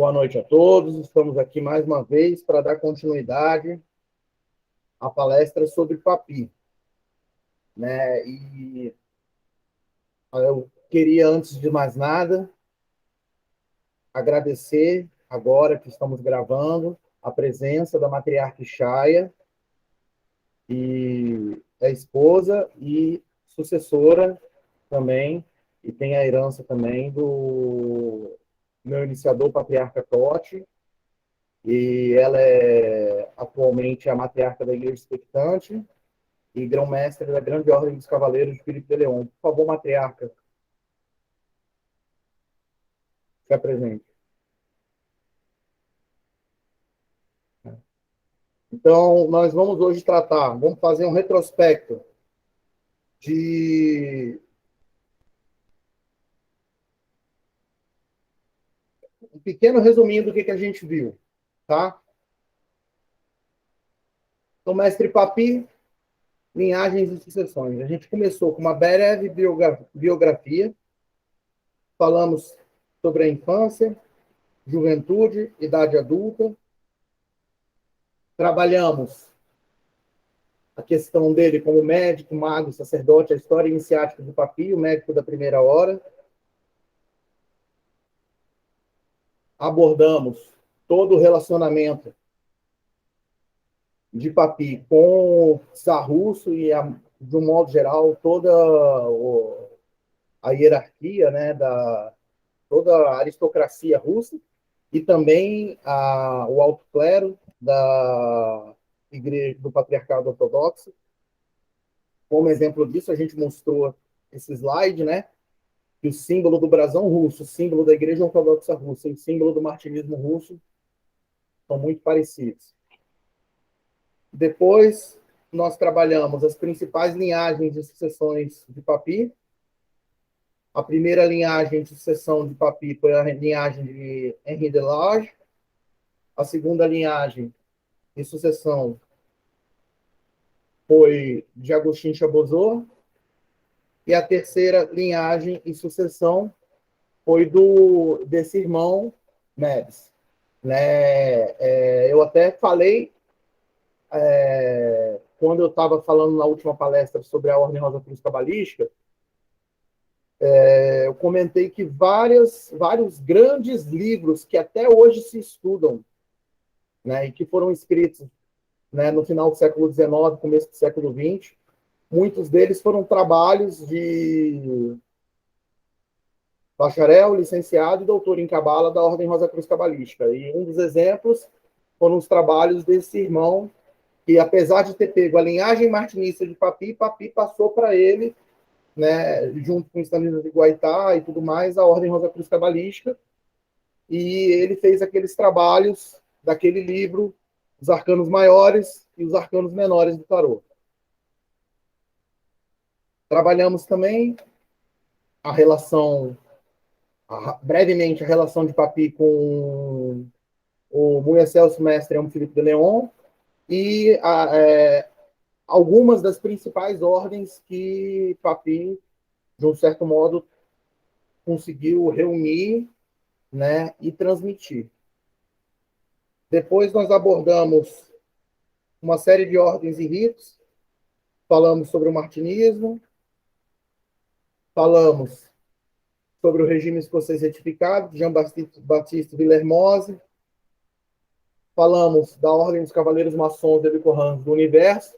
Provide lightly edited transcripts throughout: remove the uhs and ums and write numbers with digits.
Boa noite a todos. Estamos aqui mais uma vez para dar continuidade à palestra sobre Papi, né? E eu queria, antes de mais nada, agradecer, agora que estamos gravando, a presença da matriarca Chaya, e a esposa e sucessora também, e tem a herança também do meu iniciador, patriarca Totti, e ela é atualmente a matriarca da Igreja Expectante e grão-mestre da Grande Ordem dos Cavaleiros de Filipe de León. Por favor, matriarca, se apresente. Então, nós vamos hoje vamos fazer um retrospecto de um pequeno resuminho do que a gente viu, tá? Então, mestre Papi, linhagens e sucessões. A gente começou com uma breve biografia, falamos sobre a infância, juventude, idade adulta, trabalhamos a questão dele como médico, mago, sacerdote, a história iniciática do Papi, o médico da primeira hora. Abordamos todo o relacionamento de Papi com o Tsar Russo e, de um modo geral, toda a hierarquia, né, toda a aristocracia russa e também o alto clero da igreja do patriarcado ortodoxo. Como exemplo disso, a gente mostrou esse slide, né? Que o símbolo do brasão russo, o símbolo da igreja ortodoxa russa e o símbolo do martinismo russo são muito parecidos. Depois, nós trabalhamos as principais linhagens de sucessões de Papi. A primeira linhagem de sucessão de Papi foi a linhagem de Henri de Lage. A segunda linhagem de sucessão foi de Agostinho Chabozor. E a terceira linhagem e sucessão foi desse irmão Neves. Né? Eu até falei, quando eu estava falando na última palestra sobre a Ordem Rosa Cruz Cabalística, eu comentei que vários grandes livros que até hoje se estudam, né, e que foram escritos, né, no final do século XIX, começo do século XX, muitos deles foram trabalhos de bacharel, licenciado e doutor em Cabala da Ordem Rosa Cruz Cabalística. E um dos exemplos foram os trabalhos desse irmão, que apesar de ter pego a linhagem martinista de Papi, Papi passou para ele, né, junto com Stanislas de Guaitá e tudo mais, a Ordem Rosa Cruz Cabalística, e ele fez aqueles trabalhos daquele livro, os arcanos maiores e os arcanos menores do tarô. Trabalhamos também brevemente a relação de Papi com o Muito Celso Mestre Filipe de León e algumas das principais ordens que Papi, de um certo modo, conseguiu reunir, né, e transmitir. Depois nós abordamos uma série de ordens e ritos, falamos sobre o martinismo, falamos sobre o regime escocês retificado, Jean-Baptiste Villermoz, falamos da Ordem dos Cavaleiros Maçons de Corrans do Universo,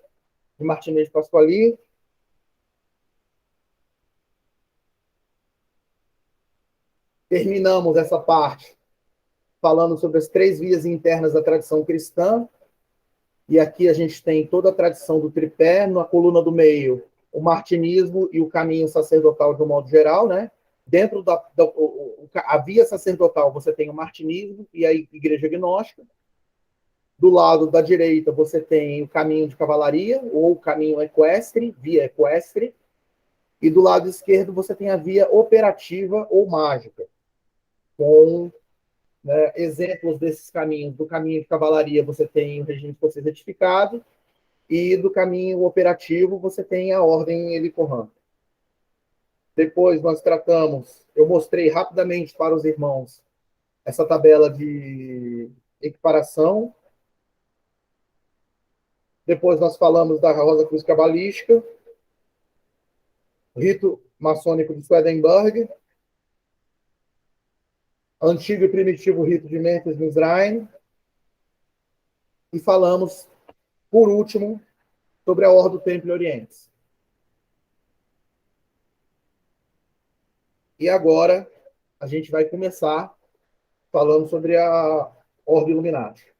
de Martinez Pasquali. Terminamos essa parte falando sobre as 3 vias internas da tradição cristã. E aqui a gente tem toda a tradição do tripé, na coluna do meio, o martinismo e o caminho sacerdotal de um modo geral, né? Dentro a via sacerdotal você tem o martinismo e a igreja gnóstica. Do lado da direita você tem o caminho de cavalaria ou o caminho equestre, via equestre. E do lado esquerdo você tem a via operativa ou mágica, com, né, exemplos desses caminhos. Do caminho de cavalaria você tem o regime escocês retificado e do caminho operativo você tem a ordem Eli-Corran. Depois nós eu mostrei rapidamente para os irmãos essa tabela de equiparação. Depois nós falamos da Rosa Cruz Cabalística, rito maçônico de Swedenborg, antigo e primitivo rito de Memphis Mizraim, e falamos, por último, sobre a Ordem do Templo Oriente. E agora a gente vai começar falando sobre a Ordem Illuminati.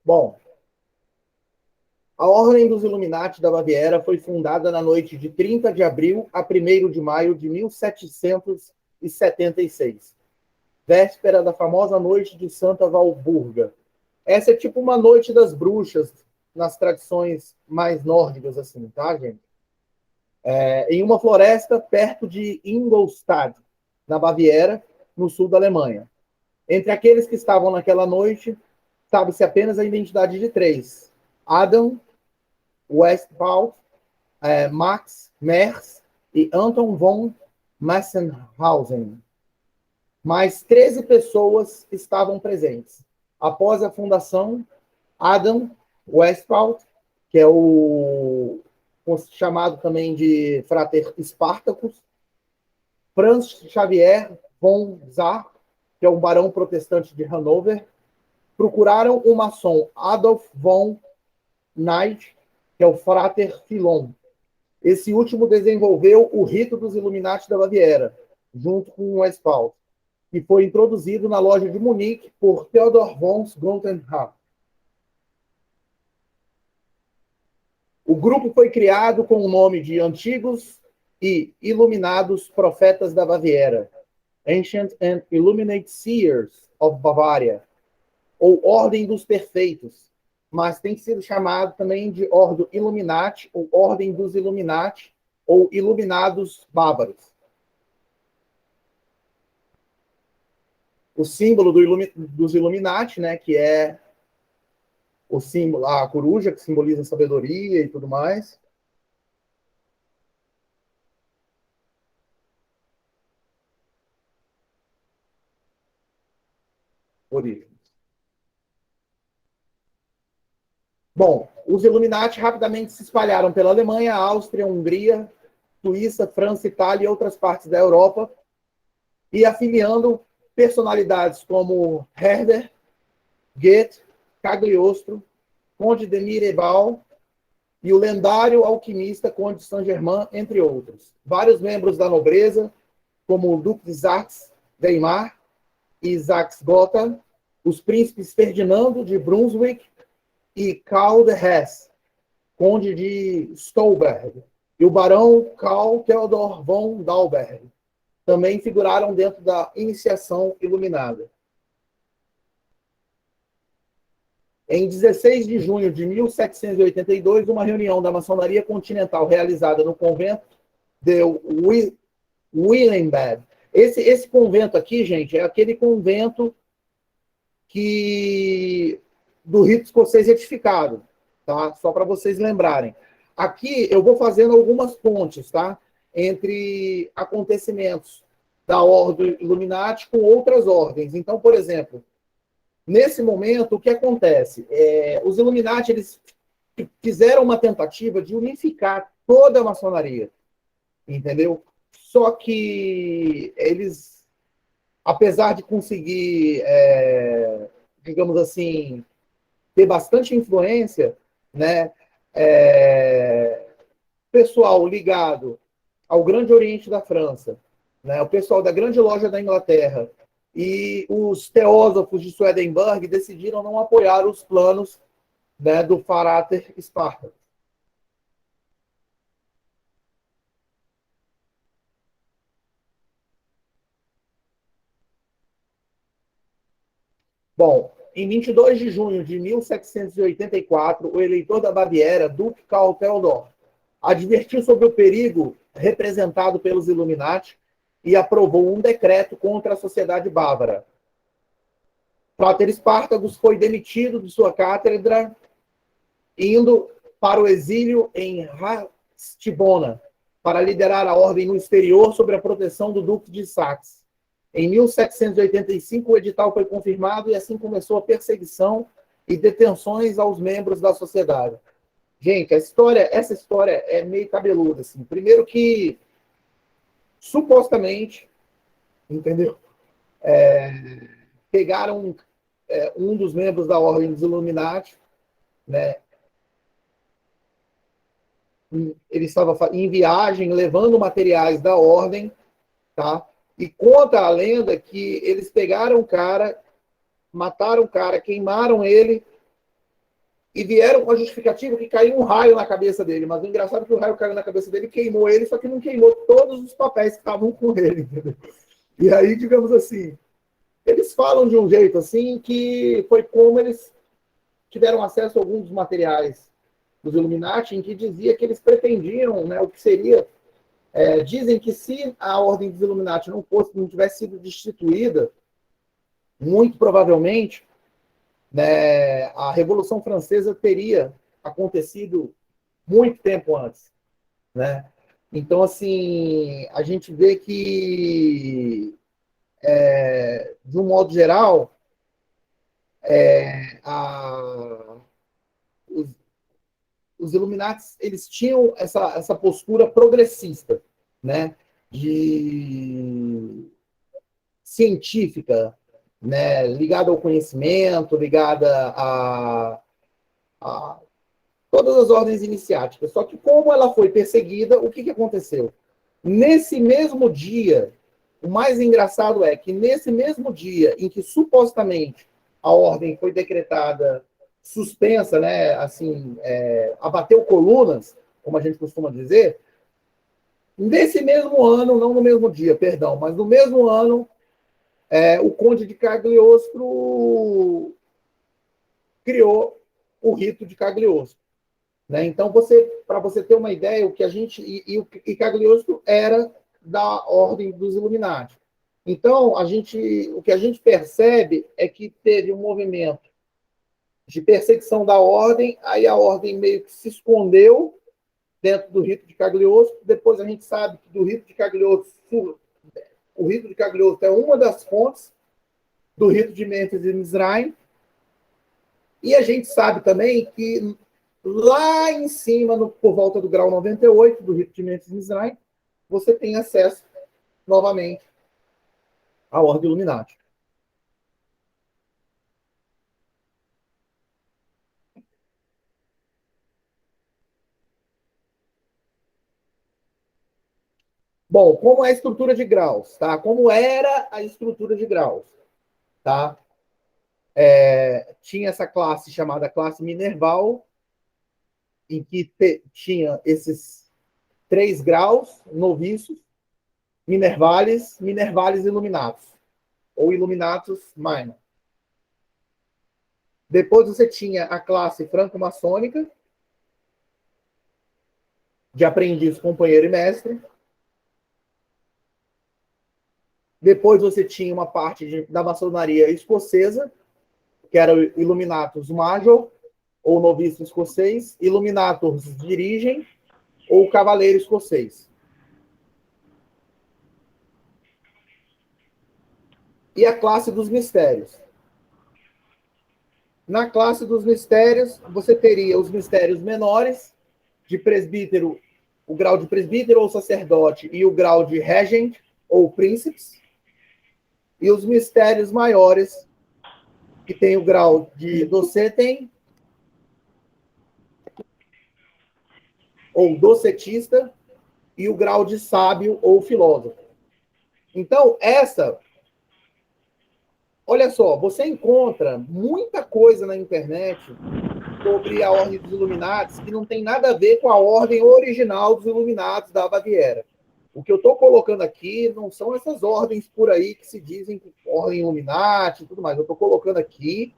Bom, a Ordem dos Illuminati da Baviera foi fundada na noite de 30 de abril a 1º de maio de 1776, véspera da famosa Noite de Santa Walburga. Essa é tipo uma noite das bruxas nas tradições mais nórdicas, assim, tá, gente? Em uma floresta perto de Ingolstadt, na Baviera, no sul da Alemanha. Entre aqueles que estavam naquela noite, sabe-se apenas a identidade de 3: Adam Westphal, Max Merz e Anton von Massenhausen. Mais 13 pessoas estavam presentes. Após a fundação, Adam Westphal, que é o chamado também de Frater Spartacus, Franz Xavier von Zar, que é um barão protestante de Hanover, procuraram o maçom Adolf von Knight, que é o Frater Philon. Esse último desenvolveu o rito dos Illuminati da Baviera, junto com o Westphal, que foi introduzido na loja de Munique por Theodor von Grothendieck. O grupo foi criado com o nome de Antigos e Iluminados Profetas da Baviera, Ancient and Illuminate Seers of Bavaria, ou Ordem dos Perfeitos, mas tem sido chamado também de Ordem Illuminati, ou Ordem dos Illuminati, ou Iluminados Bávaros. O símbolo dos Illuminati, né, que é o símbolo, a coruja, que simboliza a sabedoria e tudo mais. Origem. Bom, os Illuminati rapidamente se espalharam pela Alemanha, Áustria, Hungria, Suíça, França, Itália e outras partes da Europa, e afiliando personalidades como Herder, Goethe, Cagliostro, Conde de Mireval e o lendário alquimista Conde de Saint-Germain, entre outros. Vários membros da nobreza, como o Duque de Saxe-Weimar e Saxe-Gotha, os príncipes Ferdinando de Brunswick e Karl de Hesse, Conde de Stolberg, e o barão Karl Theodor von Dalberg, também figuraram dentro da iniciação iluminada. Em 16 de junho de 1782, uma reunião da maçonaria continental realizada no convento de Willenberg. Esse convento aqui, gente, é aquele convento que do rito escocês retificado, tá? Só para vocês lembrarem. Aqui eu vou fazendo algumas pontes, tá? Entre acontecimentos da Ordem Illuminati com outras ordens. Então, por exemplo, nesse momento, o que acontece? Os Illuminati eles fizeram uma tentativa de unificar toda a maçonaria, entendeu? Só que eles, apesar de conseguir, digamos assim, ter bastante influência, né? Pessoal ligado ao Grande Oriente da França, né? O pessoal da Grande Loja da Inglaterra e os teósofos de Swedenborg decidiram não apoiar os planos, né, do Frater Spartacus. Bom, em 22 de junho de 1784, o eleitor da Baviera, Duque Karl Theodor, advertiu sobre o perigo representado pelos Illuminati e aprovou um decreto contra a sociedade bávara. Frater Spartacus foi demitido de sua cátedra, indo para o exílio em Rastibona, para liderar a ordem no exterior sob a proteção do Duque de Saxe. Em 1785, o edital foi confirmado e assim começou a perseguição e detenções aos membros da sociedade. Gente, essa história é meio cabeluda, assim. Primeiro que, supostamente, entendeu? Pegaram um dos membros da Ordem dos Illuminati, né? Ele estava em viagem, levando materiais da Ordem, tá? E conta a lenda que eles pegaram o cara, mataram o cara, queimaram ele e vieram com a justificativa que caiu um raio na cabeça dele. Mas o engraçado é que o raio caiu na cabeça dele e queimou ele, só que não queimou todos os papéis que estavam com ele, entendeu? E aí, digamos assim, eles falam de um jeito assim que foi como eles tiveram acesso a alguns dos materiais dos Illuminati, em que dizia que eles pretendiam, né, o que seria... dizem que se a Ordem dos Illuminati não tivesse sido destituída, muito provavelmente, né, a Revolução Francesa teria acontecido muito tempo antes, né? Então, assim, a gente vê que, de um modo geral, os, os Illuminati, eles tinham essa postura progressista, né? De científica, né? Ligada ao conhecimento, ligada a todas as ordens iniciáticas. Só que como ela foi perseguida, o que aconteceu? Nesse mesmo dia, o mais engraçado é que nesse mesmo dia em que supostamente a ordem foi decretada suspensa, né, assim, abateu colunas, como a gente costuma dizer, nesse mesmo ano, não no mesmo dia, perdão, mas no mesmo ano, o Conde de Cagliostro criou o rito de Cagliostro. Né? Então, para você ter uma ideia, o que a gente. E Cagliostro era da ordem dos Illuminati. Então, o que a gente percebe é que teve um movimento de perseguição da ordem, aí a ordem meio que se escondeu dentro do rito de Cagliostro. Depois a gente sabe que do rito de Cagliostro, o rito de Cagliostro é uma das fontes do rito de Mênfis e Mizraim. E a gente sabe também que lá em cima, por volta do grau 98 do rito de Mênfis e Mizraim, você tem acesso novamente à Ordem Illuminati. Bom, como é a estrutura de graus, tá? Como era a estrutura de graus, tá? Tinha essa classe chamada classe Minerval, em que tinha esses 3 graus, noviços, Minervales Illuminatus, ou Illuminatus Minor. Depois você tinha a classe franco-maçônica, de aprendiz, companheiro e mestre. Depois você tinha uma parte da maçonaria escocesa, que era o Illuminatus Major, ou noviço escocês, Illuminatus Dirigem, ou cavaleiro escocês. E a classe dos mistérios. Na classe dos mistérios, você teria os mistérios menores, de presbítero, o grau de presbítero ou sacerdote, e o grau de regent, ou príncipes. E os mistérios maiores, que tem o grau de doceten, ou docetista, e o grau de sábio ou filósofo. Então, olha só, você encontra muita coisa na internet sobre a Ordem dos Illuminati que não tem nada a ver com a ordem original dos Illuminati da Baviera. O que eu estou colocando aqui não são essas ordens por aí que se dizem ordem Illuminati e tudo mais. Eu estou colocando aqui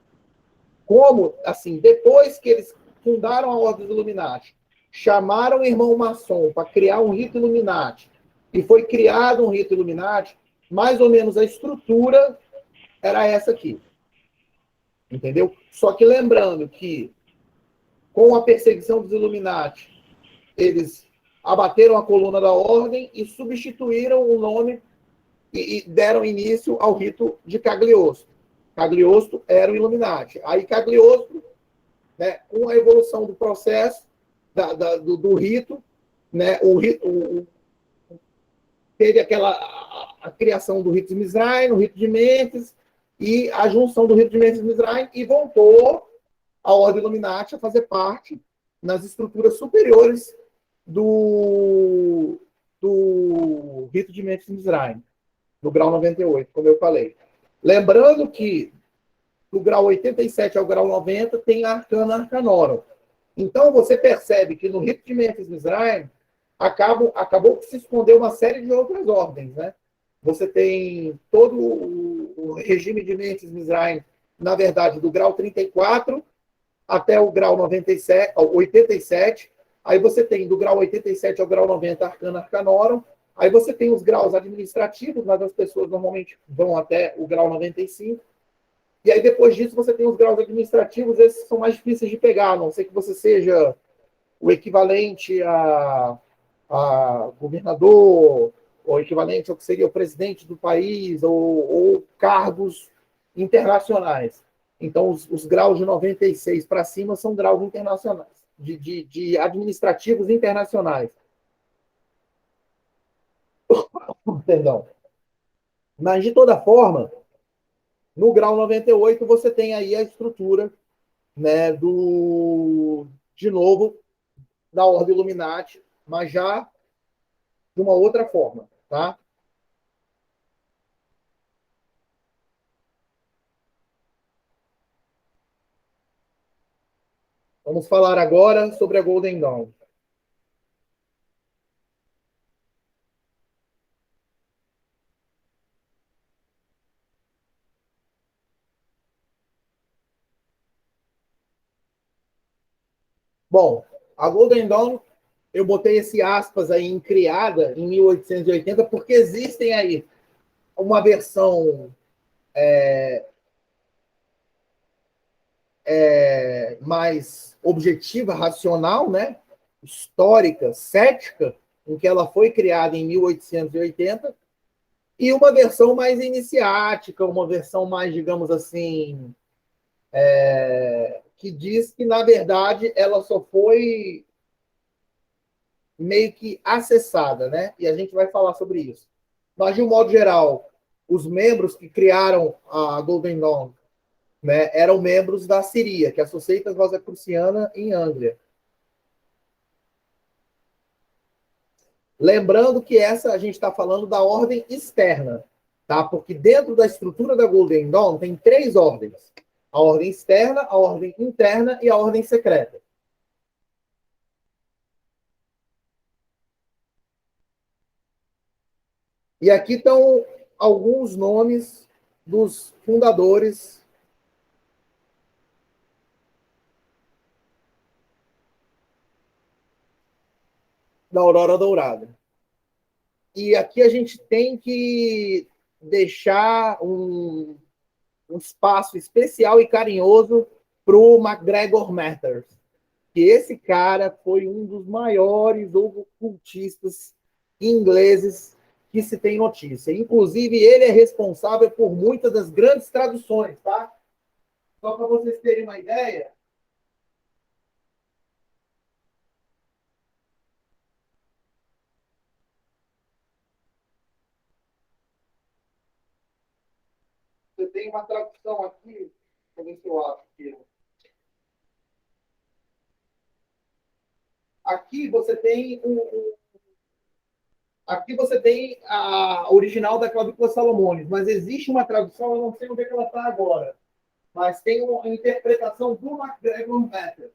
como, assim, depois que eles fundaram a ordem dos Illuminati, chamaram o irmão maçom para criar um rito Illuminati, e foi criado um rito Illuminati, mais ou menos a estrutura era essa aqui. Entendeu? Só que lembrando que, com a perseguição dos Illuminati, eles abateram a coluna da ordem e substituíram o nome e deram início ao rito de Cagliostro. Cagliostro era o Illuminati. Aí Cagliostro, né, com a evolução do processo do rito, né, teve a criação do rito de Mizraim, o rito de Mênfis, e a junção do rito de Mênfis e Mizraim, e voltou a ordem Illuminati a fazer parte nas estruturas superiores do rito de Mênfis e Mizraim, no grau 98, como eu falei. Lembrando que do grau 87 ao grau 90 tem a Arcana Arcanorum. Então você percebe que no rito de Mênfis e Mizraim acabou que se escondeu uma série de outras ordens, né? Você tem todo o regime de Mênfis e Mizraim, na verdade, do grau 34 até o grau 97, 87. Aí você tem do grau 87 ao grau 90 Arcana Arcanorum. Aí você tem os graus administrativos, mas as pessoas normalmente vão até o grau 95. E aí depois disso você tem os graus administrativos, esses são mais difíceis de pegar, a não ser que você seja o equivalente a governador, ou equivalente ao que seria o presidente do país, ou cargos internacionais. Então, os graus de 96 para cima são graus internacionais, de administrativos internacionais. Perdão. Mas, de toda forma, no grau 98, você tem aí a estrutura, né, de novo, da Ordem Illuminati, mas já de uma outra forma, tá? Vamos falar agora sobre a Golden Dawn. Bom, a Golden Dawn, eu botei esse aspas aí em criada em 1880, porque existem aí uma versão mais objetiva, racional, né? Histórica, cética, em que ela foi criada em 1880, e uma versão mais iniciática, uma versão mais, digamos assim, que diz que, na verdade, ela só foi meio que acessada, né? E a gente vai falar sobre isso. Mas, de um modo geral, os membros que criaram a Golden Dawn, né, eram membros da Síria, que é a Societas Rosacruciana em Anglia. Lembrando que essa a gente está falando da ordem externa, tá? Porque dentro da estrutura da Golden Dawn tem três ordens: a ordem externa, a ordem interna e a ordem secreta. E aqui estão alguns nomes dos fundadores da Aurora Dourada. E aqui a gente tem que deixar um espaço especial e carinhoso para o MacGregor Matters, que esse cara foi um dos maiores ocultistas ingleses que se tem notícia. Inclusive, ele é responsável por muitas das grandes traduções, tá? Só para vocês terem uma ideia, você tem uma tradução aqui, deixa eu ver se eu acho aqui. Aqui você tem aqui você tem a original da Clavícula Salomones, mas existe uma tradução, eu não sei onde é que ela está agora, mas tem uma interpretação do MacGregor Matter.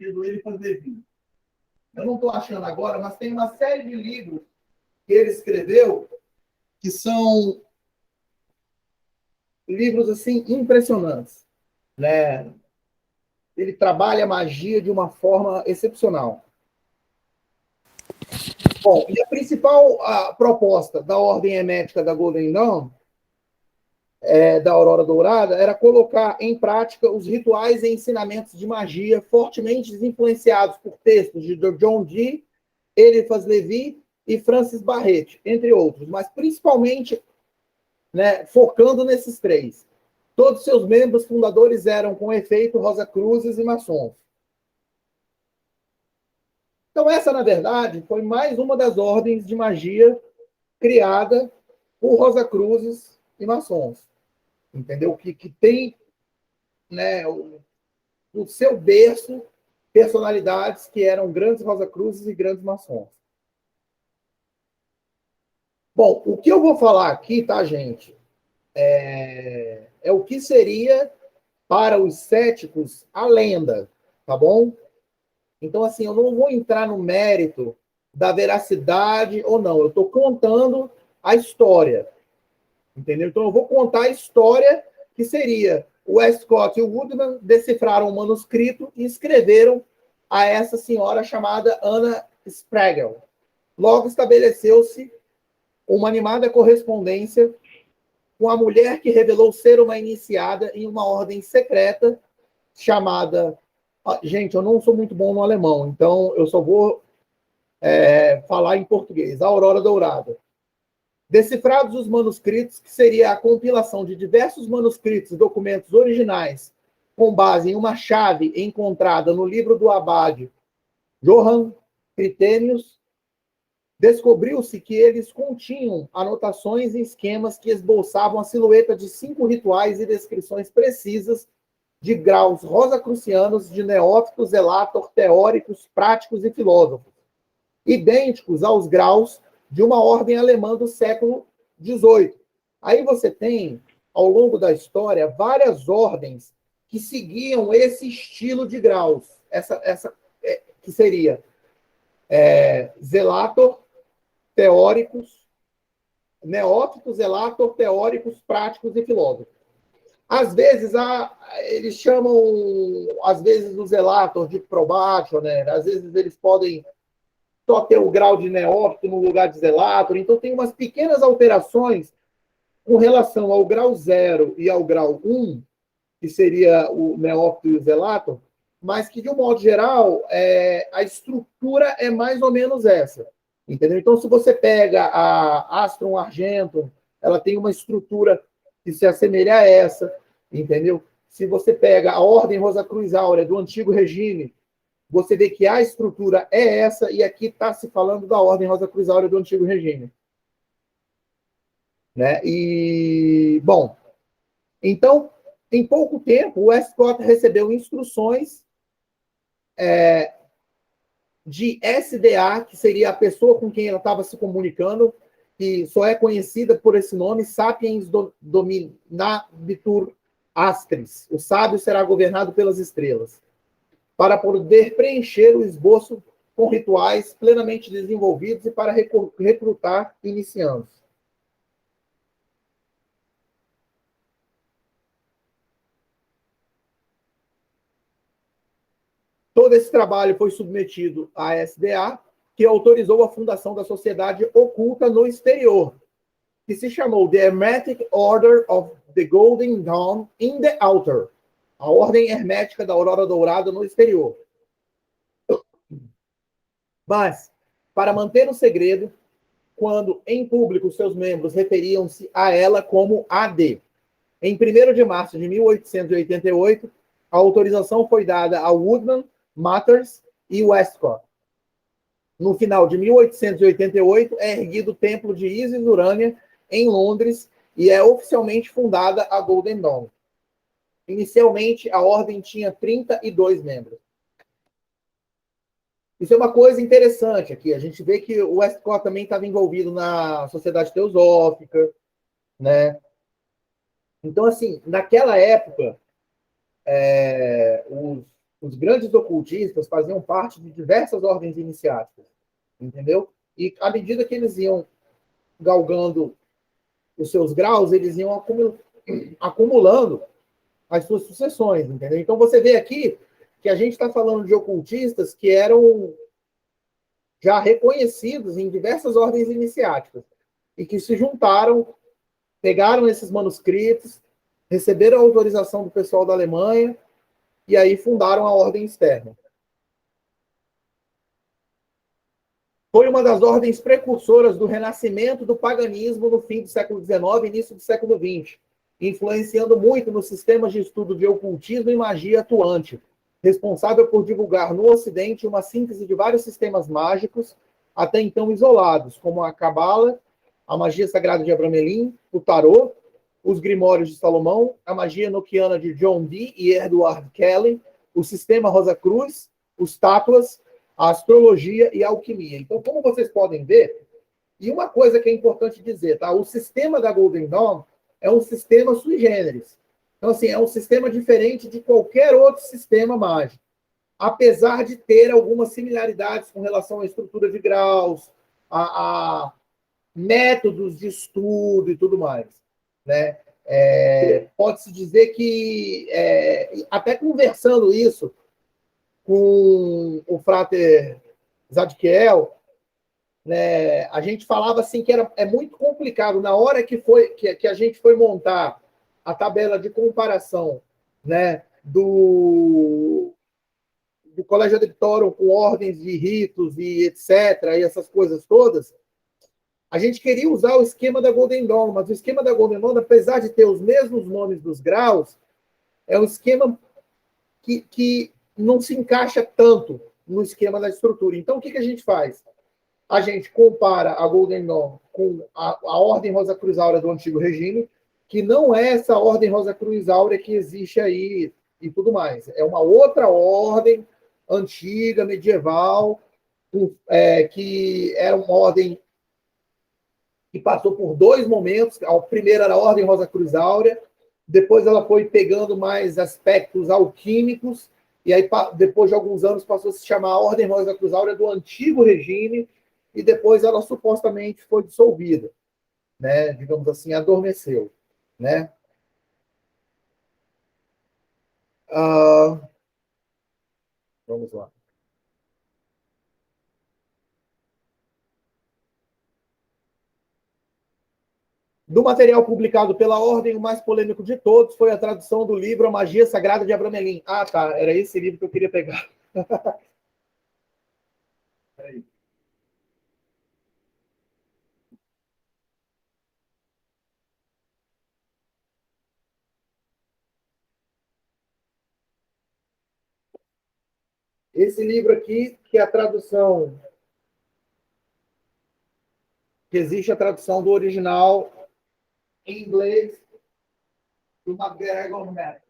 aqui do Eliphas Levi. Eu não estou achando agora, mas tem uma série de livros que ele escreveu que são livros assim impressionantes, né? Ele trabalha a magia de uma forma excepcional. Bom, e a principal proposta da ordem hermética da Golden Dawn, da Aurora Dourada, era colocar em prática os rituais e ensinamentos de magia fortemente influenciados por textos de John Dee, Eliphas Levi e Francis Barrett, entre outros, mas principalmente, né, focando nesses três. Todos seus membros fundadores eram, com efeito, Rosacruzes e maçons. Então, essa, na verdade, foi mais uma das ordens de magia criada por Rosacruzes e maçons. Entendeu? Que tem, né, o seu berço personalidades que eram grandes Rosacruzes e grandes maçons. Bom, o que eu vou falar aqui, tá, gente, é o que seria, para os céticos, a lenda, tá bom? Então, assim, eu não vou entrar no mérito da veracidade ou não. Eu estou contando a história, entendeu? Então, eu vou contar a história que seria o Westcott e o Woodman decifraram o manuscrito e escreveram a essa senhora chamada Anna Sprague. Logo estabeleceu-se uma animada correspondência com a mulher que revelou ser uma iniciada em uma ordem secreta chamada... Gente, eu não sou muito bom no alemão, então eu só vou falar em português. A Aurora Dourada. Decifrados os manuscritos, que seria a compilação de diversos manuscritos e documentos originais com base em uma chave encontrada no livro do abade Johann Critenius, descobriu-se que eles continham anotações e esquemas que esboçavam a silhueta de 5 rituais e descrições precisas de graus rosacrucianos de neófitos, zelator, teóricos, práticos e filósofos, idênticos aos graus de uma ordem alemã do século XVIII. Aí você tem, ao longo da história, várias ordens que seguiam esse estilo de graus, que seria zelator, teóricos, neófitos, zelator, teóricos, práticos e filósofos. Às vezes, eles chamam, às vezes, o zelator de probation, né? Às vezes eles podem só ter o grau de neófito no lugar de zelator. Então, tem umas pequenas alterações com relação ao grau 0 e ao grau 1, que seria o neófito e o zelator, mas que, de um modo geral, a estrutura é mais ou menos essa. Entendeu? Então, se você pega a Astrum Argentum, ela tem uma estrutura que se assemelha a essa, entendeu? Se você pega a Ordem Rosacruz Áurea do antigo regime, você vê que a estrutura é essa, e aqui está se falando da Ordem Rosacruz Áurea do antigo regime. Né? E, bom, então, em pouco tempo, o Westcott recebeu instruções de SDA, que seria a pessoa com quem ela estava se comunicando, que só é conhecida por esse nome, Sapiens Dominabitur Astris. O sábio será governado pelas estrelas, para poder preencher o esboço com rituais plenamente desenvolvidos e para recrutar iniciantes. Todo esse trabalho foi submetido à SDA, que autorizou a fundação da Sociedade Oculta no Exterior, que se chamou The Hermetic Order of the Golden Dawn in the Outer, a Ordem Hermética da Aurora Dourada no Exterior. Mas, para manter o segredo, quando em público seus membros referiam-se a ela como AD. Em 1º de março de 1888, a autorização foi dada a Woodman, Mathers e Westcott. No final de 1888, é erguido o templo de Isis Urânia, em Londres, e é oficialmente fundada a Golden Dawn. Inicialmente, a ordem tinha 32 membros. Isso é uma coisa interessante aqui. A gente vê que o Westcott também estava envolvido na Sociedade Teosófica, né? Então, assim, naquela época, os Os grandes ocultistas faziam parte de diversas ordens iniciáticas, entendeu? E à medida que eles iam galgando os seus graus, eles iam acumulando as suas sucessões, entendeu? Então você vê aqui que a gente está falando de ocultistas que eram já reconhecidos em diversas ordens iniciáticas e que se juntaram, pegaram esses manuscritos, receberam a autorização do pessoal da Alemanha e aí fundaram a ordem externa. Foi uma das ordens precursoras do renascimento do paganismo no fim do século XIX e início do século XX, influenciando muito nos sistemas de estudo de ocultismo e magia atuante, responsável por divulgar no Ocidente uma síntese de vários sistemas mágicos, até então isolados, como a Cabala, a magia sagrada de Abramelin, o Tarô, os Grimórios de Salomão, a magia enoquiana de John Dee e Edward Kelly, o sistema Rosa Cruz, os Tátuas, a astrologia e a alquimia. Então, como vocês podem ver, e uma coisa que é importante dizer, tá? O sistema da Golden Dawn é um sistema sui generis. Então, assim, é um sistema diferente de qualquer outro sistema mágico, apesar de ter algumas similaridades com relação à estrutura de graus, a métodos de estudo e tudo mais, né? Pode-se dizer que, até conversando isso com o Frater Zadkiel, né, a gente falava assim que é muito complicado na hora que a gente foi montar a tabela de comparação, né, do Colégio Adeptorum com ordens de ritos e etc, e essas coisas todas, a gente queria usar o esquema da Golden Dawn, mas o esquema da Golden Dawn, apesar de ter os mesmos nomes dos graus, é um esquema que não se encaixa tanto no esquema da estrutura. Então, o que a gente faz? A gente compara a Golden Dawn com a Ordem Rosa Cruz Áurea do Antigo Regime, que não é essa Ordem Rosa Cruz Áurea que existe aí e tudo mais. É uma outra ordem antiga, medieval, que era uma ordem que passou por dois momentos. A primeira era a Ordem Rosa Cruz Áurea, depois ela foi pegando mais aspectos alquímicos, e aí, depois de alguns anos, passou a se chamar a Ordem Rosa Cruz Áurea do Antigo Regime, e depois ela supostamente foi dissolvida, né? Digamos assim, adormeceu, né? Vamos lá. Do material publicado pela Ordem, o mais polêmico de todos foi a tradução do livro A Magia Sagrada de Abramelin. Ah, tá, era esse livro que eu queria pegar. Esse livro aqui, que é a tradução, que existe a tradução do original em inglês do MacGregor Matt.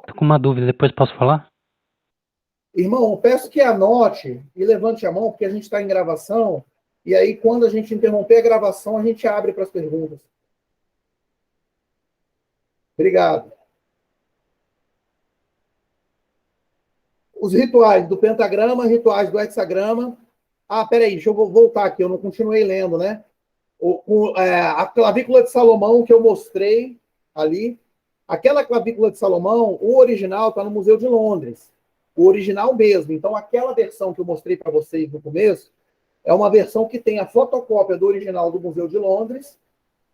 Tô com uma dúvida, depois posso falar? Irmão, eu peço que anote e levante a mão, porque a gente está em gravação, e aí, quando a gente interromper a gravação, a gente abre para as perguntas. Obrigado. Os rituais do pentagrama, rituais do hexagrama. Ah, peraí, deixa eu voltar aqui, eu não continuei lendo, né? A clavícula de Salomão que eu mostrei ali, aquela clavícula de Salomão, o original está no Museu de Londres. O original mesmo. Então, aquela versão que eu mostrei para vocês no começo é uma versão que tem a fotocópia do original do Museu de Londres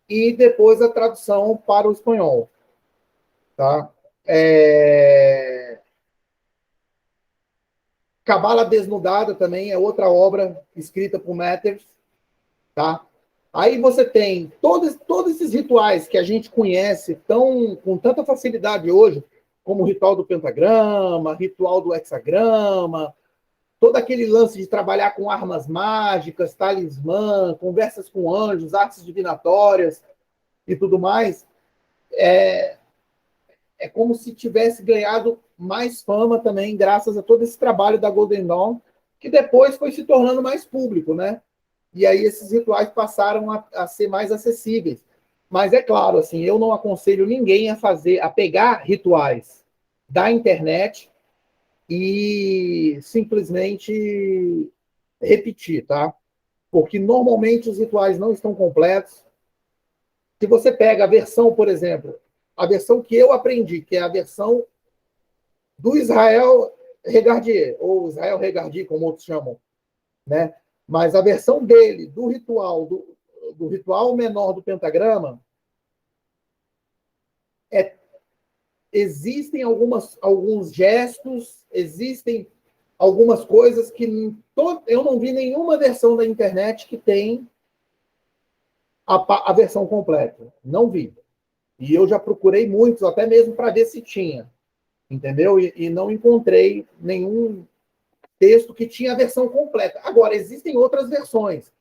e depois a tradução para o espanhol. Tá? Cabala Desnudada também é outra obra escrita por Matters. Tá? Aí você tem todos esses rituais que a gente conhece com tanta facilidade hoje, como o ritual do pentagrama, ritual do hexagrama, todo aquele lance de trabalhar com armas mágicas, talismã, conversas com anjos, artes divinatórias e tudo mais, é como se tivesse ganhado mais fama também, graças a todo esse trabalho da Golden Dawn, que depois foi se tornando mais público, né? E aí esses rituais passaram a ser mais acessíveis. Mas é claro, assim, eu não aconselho ninguém a pegar rituais da internet e simplesmente repetir, tá? Porque normalmente os rituais não estão completos. Se você pega a versão, por exemplo, a versão que eu aprendi, que é a versão do Israel Regardier, ou Israel Regardier, como outros chamam, né? Mas a versão dele, do ritual menor do pentagrama, é, existem alguns gestos, existem algumas coisas que eu não vi nenhuma versão da internet que tem a versão completa. Não vi. E eu já procurei muitos, até mesmo para ver se tinha, entendeu? E não encontrei nenhum texto que tinha a versão completa. Agora, existem outras versões,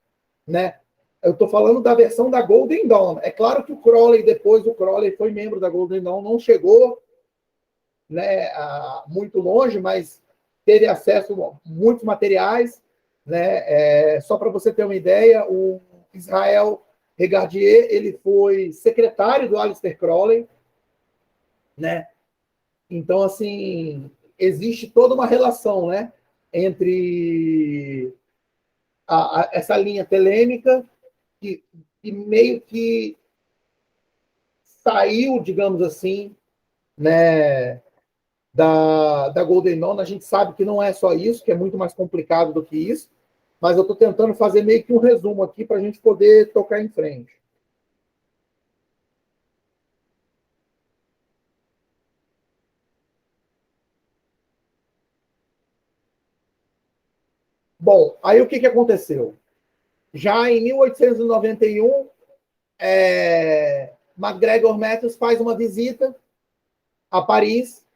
né? Eu estou falando da versão da Golden Dawn. É claro que o Crowley, depois o Crowley foi membro da Golden Dawn, não chegou, né, muito longe, mas teve acesso a muitos materiais, né? Só para você ter uma ideia, o Israel Regardier, ele foi secretário do Aleister Crowley, né? Então, assim, existe toda uma relação, né, entre essa linha telêmica que meio que saiu, digamos assim, né, da Golden Dawn. A gente sabe que não é só isso, que é muito mais complicado do que isso, mas eu estou tentando fazer meio que um resumo aqui para a gente poder tocar em frente. Bom, aí o que aconteceu? Já em 1891, MacGregor Matters faz uma visita a Paris,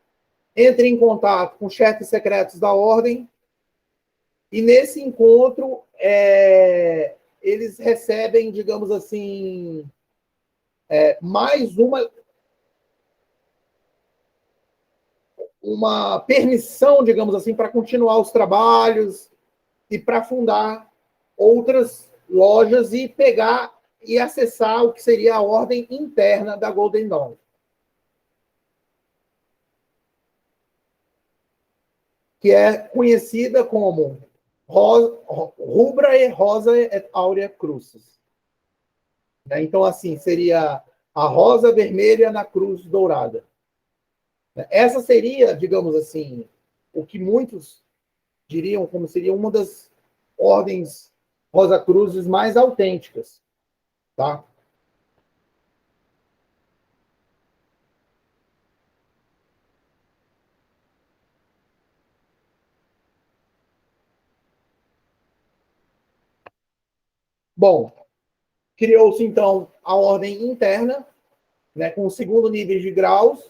entra em contato com chefes secretos da ordem, e nesse encontro eles recebem, digamos assim, mais uma permissão, digamos assim, para continuar os trabalhos e para fundar outras lojas e pegar e acessar o que seria a ordem interna da Golden Dawn, que é conhecida como Rubra e Rosa et Aurea Crucis. Então, assim, seria a rosa vermelha na cruz dourada. Essa seria, digamos assim, o que muitos diriam como seria uma das ordens Rosa Cruzes mais autênticas, tá? Bom, criou-se então a ordem interna, né, com o segundo nível de graus.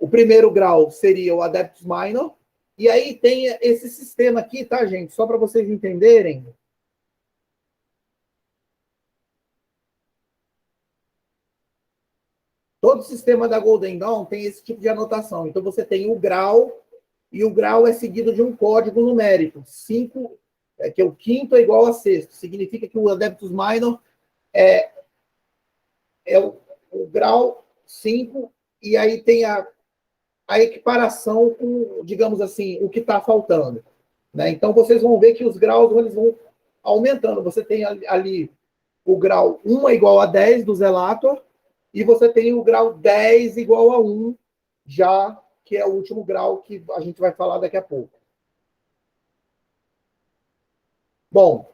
O primeiro grau seria o Adeptus Minor, e aí tem esse sistema aqui, tá, gente? Só para vocês entenderem. Todo o sistema da Golden Dawn tem esse tipo de anotação. Então, você tem o grau, e o grau é seguido de um código numérico. 5, que é o quinto é igual a sexto. Significa que o Adeptus Minor é o grau 5, e aí tem a equiparação com, digamos assim, o que está faltando. Né? Então, vocês vão ver que os graus eles vão aumentando. Você tem ali o grau 1 é igual a 10 do Zelator, e você tem o grau 10 igual a 1, já que é o último grau que a gente vai falar daqui a pouco. Bom,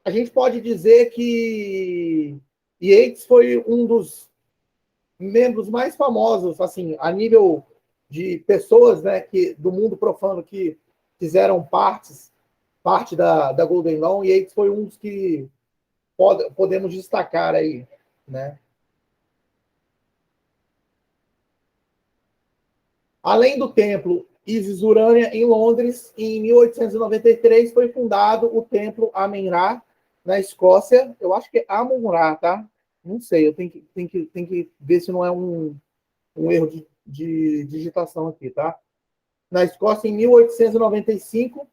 a gente pode dizer que Yates foi um dos membros mais famosos, assim, a nível de pessoas, né, do mundo profano que fizeram parte da Golden Dawn, e Yates foi um dos que podemos destacar aí, né? Além do templo Isis Urânia, em Londres, em 1893 foi fundado o templo Amen-Ra, na Escócia. Eu acho que é Amon-Ra, tá? Não sei, eu tenho que ver se não é um erro de digitação aqui, tá? Na Escócia, em 1895,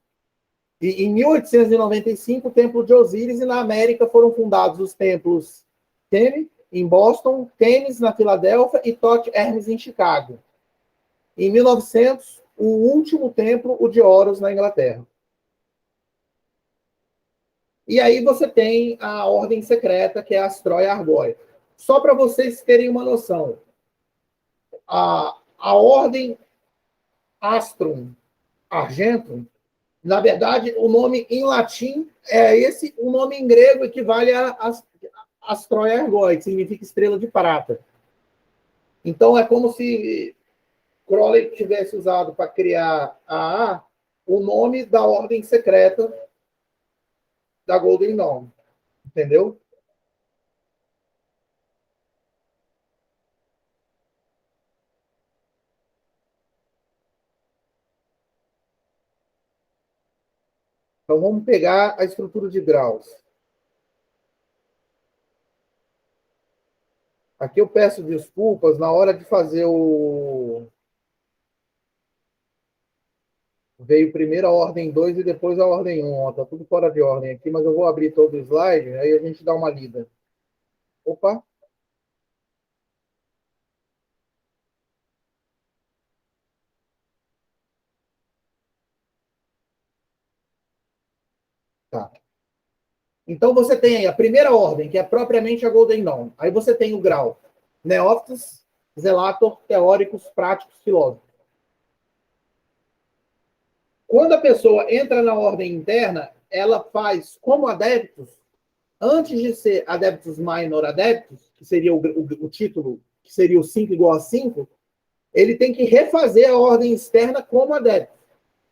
E em 1895, o Templo de Osíris, e na América foram fundados os templos Teme, em Boston, Tênis, na Filadélfia, e Tot Hermes, em Chicago. Em 1900, o último templo, o de Horus, na Inglaterra. E aí você tem a ordem secreta, que é a Astroia e Argóia. Só para vocês terem uma noção, a ordem Astrum Argentum, na verdade, o nome em latim é esse, o nome em grego equivale a Astroia e Argóia, que significa estrela de prata. Então, é como se Crowley tivesse usado para criar o nome da ordem secreta da Golden Dawn. Entendeu? Então, vamos pegar a estrutura de graus. Aqui eu peço desculpas na hora de fazer o. Veio primeiro a ordem 2 e depois a ordem 1. Está tudo fora de ordem aqui, mas eu vou abrir todo o slide, aí a gente dá uma lida. Opa! Tá. Então você tem aí a primeira ordem, que é propriamente a Golden Dawn. Aí você tem o grau Neófitos, Zelator, Teóricos, Práticos, Filósofos. Quando a pessoa entra na ordem interna, ela faz como adeptos, antes de ser adeptos minor adeptos, que seria o título, que seria o 5 igual a 5, ele tem que refazer a ordem externa como adepto.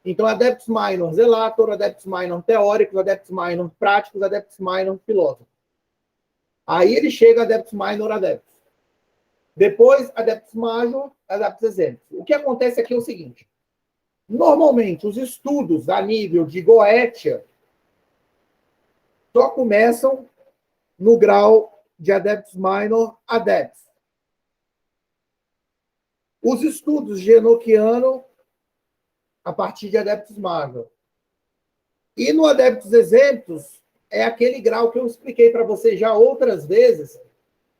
Então, adeptos minor zelator, adeptos minor teóricos, adeptos minor práticos, adeptos minor filósofos. Aí ele chega a adeptos minor adeptos. Depois, adeptos major, adeptos exemplos. O que acontece aqui é o seguinte. Normalmente, os estudos a nível de Goetia só começam no grau de adeptos minor adeptos. Os estudos de Enochiano a partir de adeptos major. E no adeptos exemplos, é aquele grau que eu expliquei para você já outras vezes,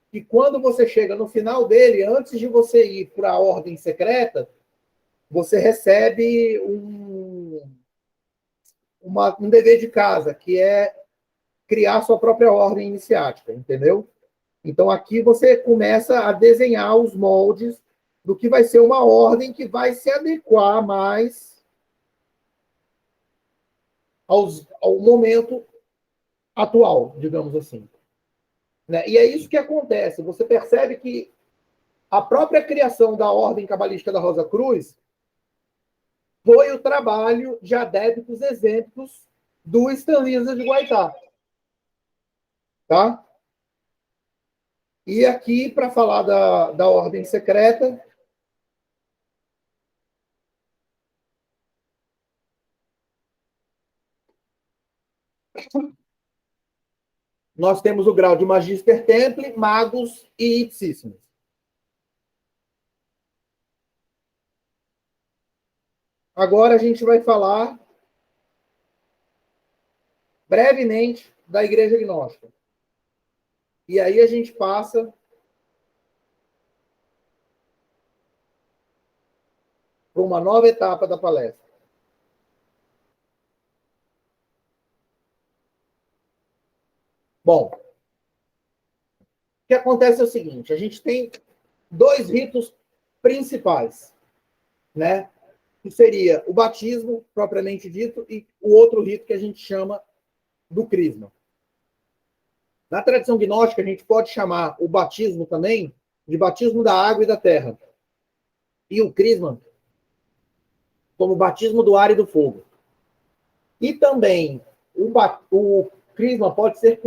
que quando você chega no final dele, antes de você ir para a ordem secreta, você recebe um dever de casa, que é criar sua própria ordem iniciática, entendeu? Então, aqui você começa a desenhar os moldes do que vai ser uma ordem que vai se adequar mais ao momento atual, digamos assim. Né? E é isso que acontece. Você percebe que a própria criação da Ordem Cabalística da Rosa Cruz foi o trabalho de adeptos exemplos do Stanlisa de Guaitá. Tá? E aqui, para falar da Ordem Secreta, nós temos o grau de Magister Temple, Magos e Ipsíssimos. Agora a gente vai falar brevemente da Igreja Gnóstica. E aí a gente passa para uma nova etapa da palestra. Bom, o que acontece é o seguinte, a gente tem dois ritos principais, né? Que seria o batismo, propriamente dito, e o outro rito que a gente chama do crisma. Na tradição gnóstica, a gente pode chamar o batismo também de batismo da água e da terra. E o crisma como batismo do ar e do fogo. E também o crisma pode ser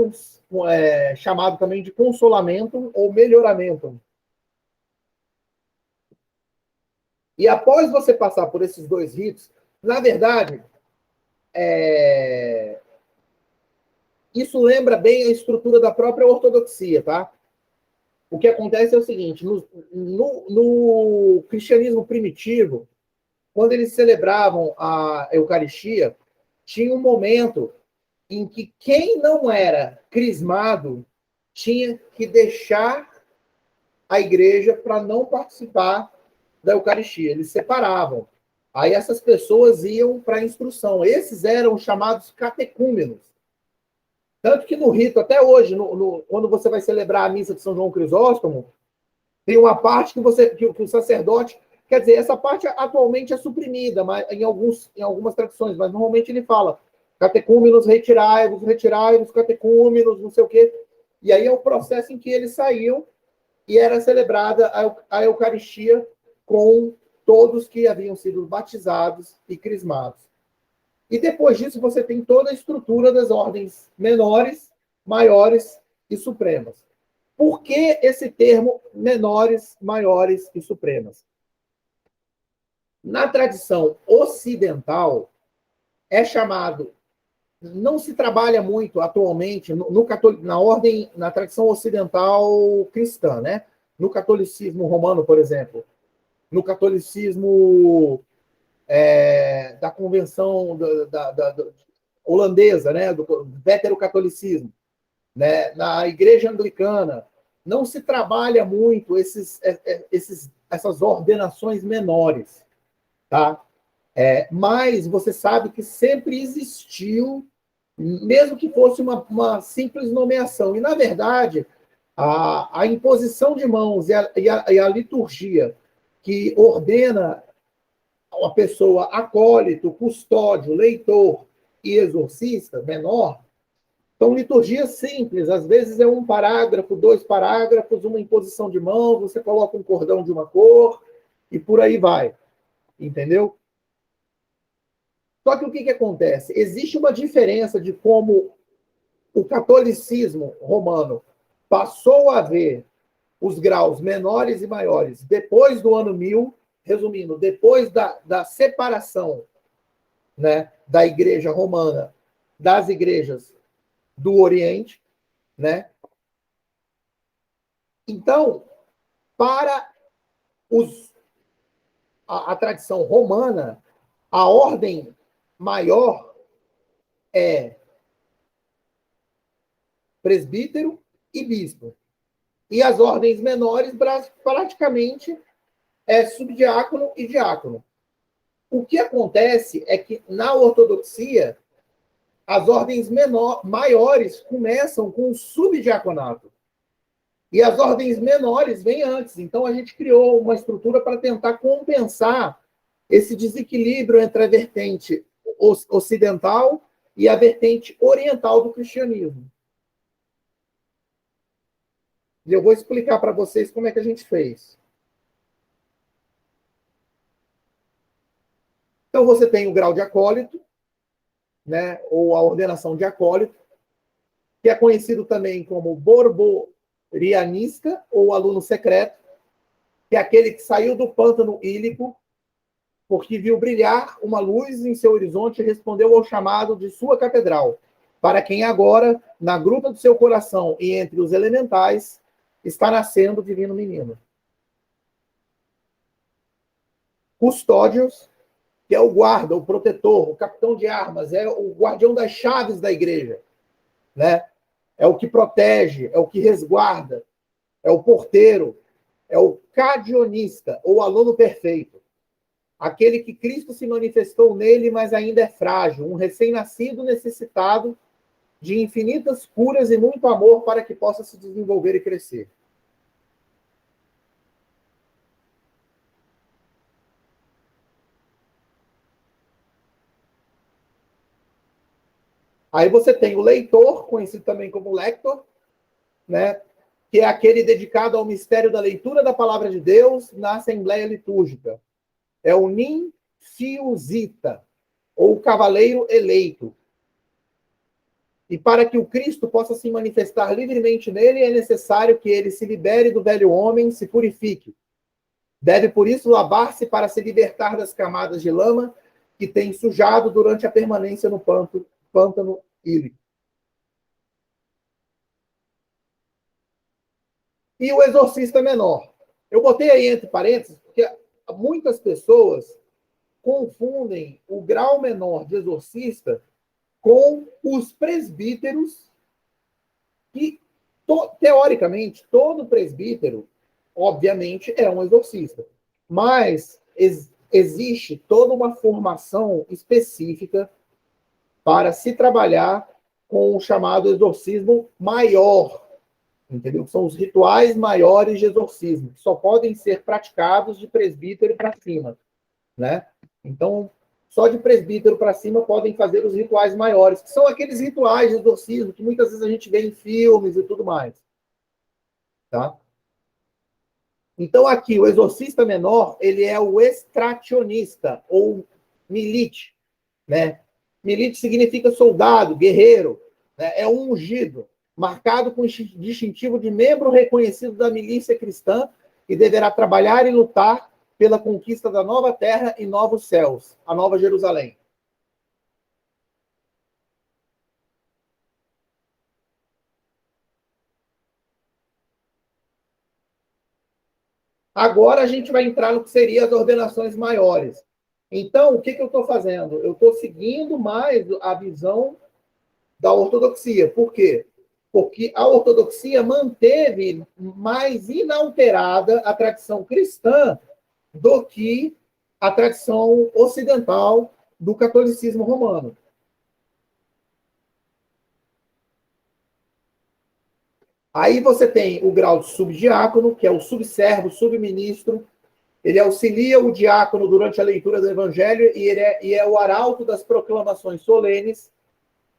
chamado também de consolamento ou melhoramento. E após você passar por esses dois ritos, na verdade, isso lembra bem a estrutura da própria ortodoxia, tá? O que acontece é o seguinte, no cristianismo primitivo, quando eles celebravam a Eucaristia, tinha um momento em que quem não era crismado tinha que deixar a igreja para não participar da Eucaristia. Eles separavam. Aí essas pessoas iam para a instrução. Esses eram chamados catecúmenos. Tanto que no rito, até hoje, quando você vai celebrar a missa de São João Crisóstomo, tem uma parte que o sacerdote... Quer dizer, essa parte atualmente é suprimida mas, em algumas tradições, mas normalmente ele fala catecúmenos, retirai-vos, catecúmenos, não sei o quê. E aí é o processo em que eles saíam e era celebrada a Eucaristia com todos que haviam sido batizados e crismados. E depois disso você tem toda a estrutura das ordens menores, maiores e supremas. Por que esse termo menores, maiores e supremas? Na tradição ocidental, é chamado, não se trabalha muito atualmente na tradição ocidental cristã, né? No catolicismo romano, por exemplo, no catolicismo da convenção da holandesa, né? Do veterocatolicismo, né? Na igreja anglicana, não se trabalha muito essas ordenações menores, tá? Mas você sabe que sempre existiu, mesmo que fosse uma simples nomeação. E, na verdade, a imposição de mãos e a liturgia que ordena a pessoa acólito, custódio, leitor e exorcista menor, são liturgias simples. Às vezes é um parágrafo, 2 parágrafos, uma imposição de mãos, você coloca um cordão de uma cor e por aí vai. Entendeu? Só que o que acontece? Existe uma diferença de como o catolicismo romano passou a ver os graus menores e maiores depois do ano 1000, resumindo, depois da separação, né, da igreja romana das igrejas do Oriente, né? Então, para a tradição romana, a ordem maior é presbítero e bispo. E as ordens menores, praticamente, é subdiácono e diácono. O que acontece é que, na ortodoxia, as ordens maiores começam com o subdiaconato. E as ordens menores vêm antes. Então, a gente criou uma estrutura para tentar compensar esse desequilíbrio entre a vertente ocidental e a vertente oriental do cristianismo. E eu vou explicar para vocês como é que a gente fez. Então, você tem o grau de acólito, né, ou a ordenação de acólito, que é conhecido também como borborianista, ou aluno secreto, que é aquele que saiu do pântano ílico, porque viu brilhar uma luz em seu horizonte e respondeu ao chamado de sua catedral, para quem agora, na gruta do seu coração e entre os elementais, está nascendo o divino menino. Custódios, que é o guarda, o protetor, o capitão de armas, é o guardião das chaves da igreja, né? É o que protege, é o que resguarda, é o porteiro, é o cadionista, ou aluno perfeito. Aquele que Cristo se manifestou nele, mas ainda é frágil, um recém-nascido necessitado de infinitas curas e muito amor para que possa se desenvolver e crescer. Aí você tem o leitor, conhecido também como lector, né? Que é aquele dedicado ao mistério da leitura da palavra de Deus na Assembleia Litúrgica. É o ninfiusita, ou o cavaleiro eleito. E para que o Cristo possa se manifestar livremente nele, é necessário que ele se libere do velho homem, se purifique. Deve, por isso, lavar-se para se libertar das camadas de lama que tem sujado durante a permanência no pântano ílico. E o exorcista menor. Eu botei aí entre parênteses, porque muitas pessoas confundem o grau menor de exorcista com os presbíteros, que, teoricamente, todo presbítero, obviamente, é um exorcista. Mas existe toda uma formação específica para se trabalhar com o chamado exorcismo maior, entendeu? São os rituais maiores de exorcismo, que só podem ser praticados de presbítero para cima, né? Então, só de presbítero para cima podem fazer os rituais maiores, que são aqueles rituais de exorcismo que muitas vezes a gente vê em filmes e tudo mais, tá? Então, aqui, o exorcista menor, ele é o extracionista, ou milite, né? Milite significa soldado, guerreiro, né? É um ungido, marcado com distintivo de membro reconhecido da milícia cristã e deverá trabalhar e lutar pela conquista da nova terra e novos céus, a nova Jerusalém. Agora a gente vai entrar no que seria as ordenações maiores. Então, o que eu estou fazendo? Eu estou seguindo mais a visão da ortodoxia. Por quê? Porque a ortodoxia manteve mais inalterada a tradição cristã do que a tradição ocidental do catolicismo romano. Aí você tem o grau de subdiácono, que é o subservo, subministro. Ele auxilia o diácono durante a leitura do evangelho e é o arauto das proclamações solenes.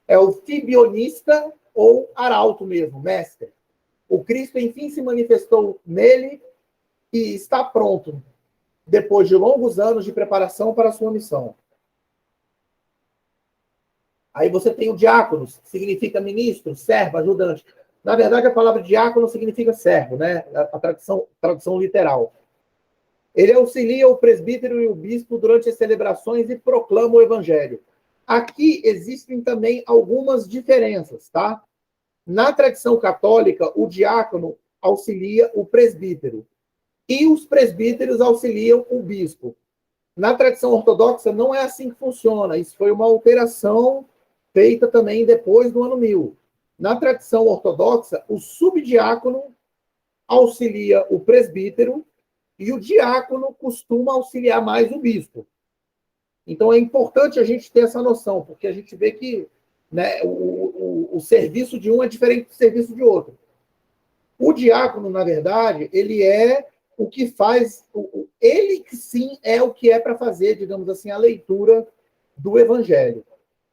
É o fibionista ou arauto mesmo, mestre. O Cristo, enfim, se manifestou nele e está pronto, depois de longos anos de preparação para a sua missão. Aí você tem o diáconos, que significa ministro, servo, ajudante. Na verdade, a palavra diácono significa servo, né? A tradução literal. Ele auxilia o presbítero e o bispo durante as celebrações e proclama o evangelho. Aqui existem também algumas diferenças, tá? Na tradição católica, o diácono auxilia o presbítero e os presbíteros auxiliam o bispo. Na tradição ortodoxa, não é assim que funciona. Isso foi uma alteração feita também depois do ano 1000. Na tradição ortodoxa, o subdiácono auxilia o presbítero e o diácono costuma auxiliar mais o bispo. Então, é importante a gente ter essa noção, porque a gente vê que, né, o serviço de um é diferente do serviço de outro. O diácono, na verdade, ele é o que faz, ele que sim é o que é para fazer, digamos assim, a leitura do evangelho,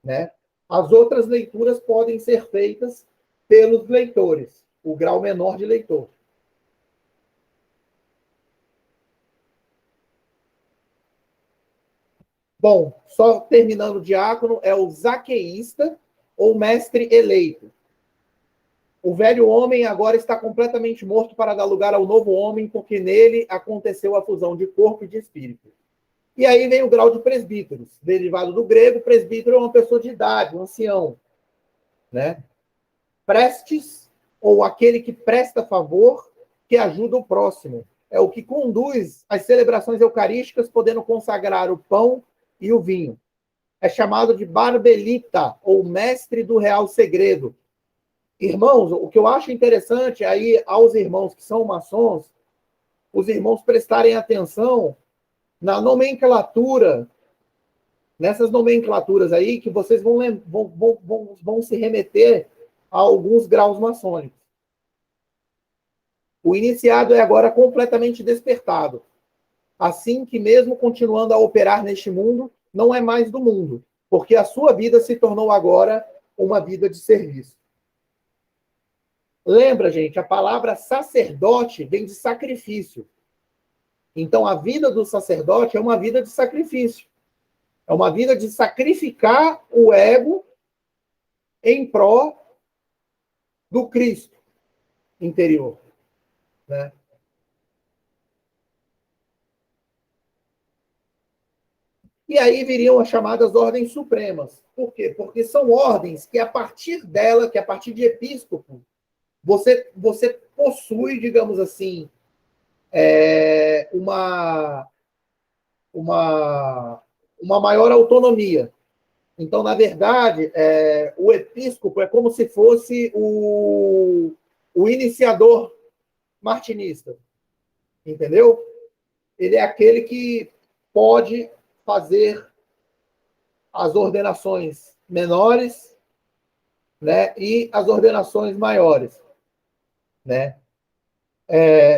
né? As outras leituras podem ser feitas pelos leitores, o grau menor de leitor. Bom, só terminando o diácono, é o zaqueísta ou mestre eleito. O velho homem agora está completamente morto para dar lugar ao novo homem, porque nele aconteceu a fusão de corpo e de espírito. E aí vem o grau de presbíteros, derivado do grego. Presbítero é uma pessoa de idade, um ancião, né? Prestes, ou aquele que presta favor, que ajuda o próximo. É o que conduz as celebrações eucarísticas, podendo consagrar o pão e o vinho. É chamado de barbelita, ou mestre do real segredo. Irmãos, o que eu acho interessante aí aos irmãos que são maçons, os irmãos prestarem atenção na nomenclatura, nessas nomenclaturas aí, que vocês vão se remeter a alguns graus maçônicos. O iniciado é agora completamente despertado. Assim que, mesmo continuando a operar neste mundo, não é mais do mundo, porque a sua vida se tornou agora uma vida de serviço. Lembra, gente, a palavra sacerdote vem de sacrifício. Então, a vida do sacerdote é uma vida de sacrifício. É uma vida de sacrificar o ego em pró do Cristo interior, né? E aí viriam as chamadas ordens supremas. Por quê? Porque são ordens que, a partir dela, que a partir de episcopo, você possui, digamos assim, uma, uma maior autonomia. Então, na verdade, o episcopo é como se fosse o iniciador martinista, entendeu? Ele é aquele que pode fazer as ordenações menores, né, e as ordenações maiores, né?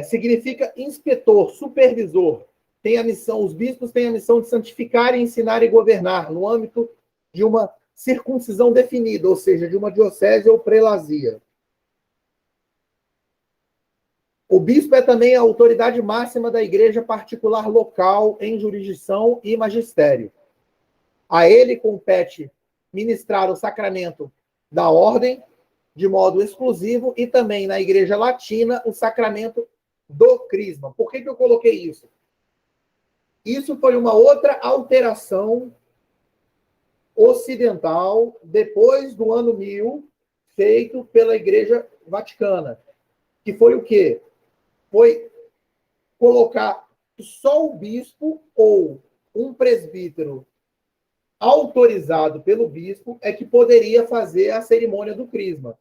Significa inspetor, supervisor. Tem a missão, os bispos têm a missão de santificar, ensinar e governar no âmbito de uma circuncisão definida, ou seja, de uma diocese ou prelazia. O bispo é também a autoridade máxima da igreja particular local em jurisdição e magistério. A ele compete ministrar o sacramento da ordem de modo exclusivo e também na igreja latina o sacramento do crisma. Por que eu coloquei isso? Isso foi uma outra alteração ocidental depois do ano 1000, feito pela Igreja Vaticana, que foi o quê? Foi colocar só o bispo ou um presbítero autorizado pelo bispo é que poderia fazer a cerimônia do crisma.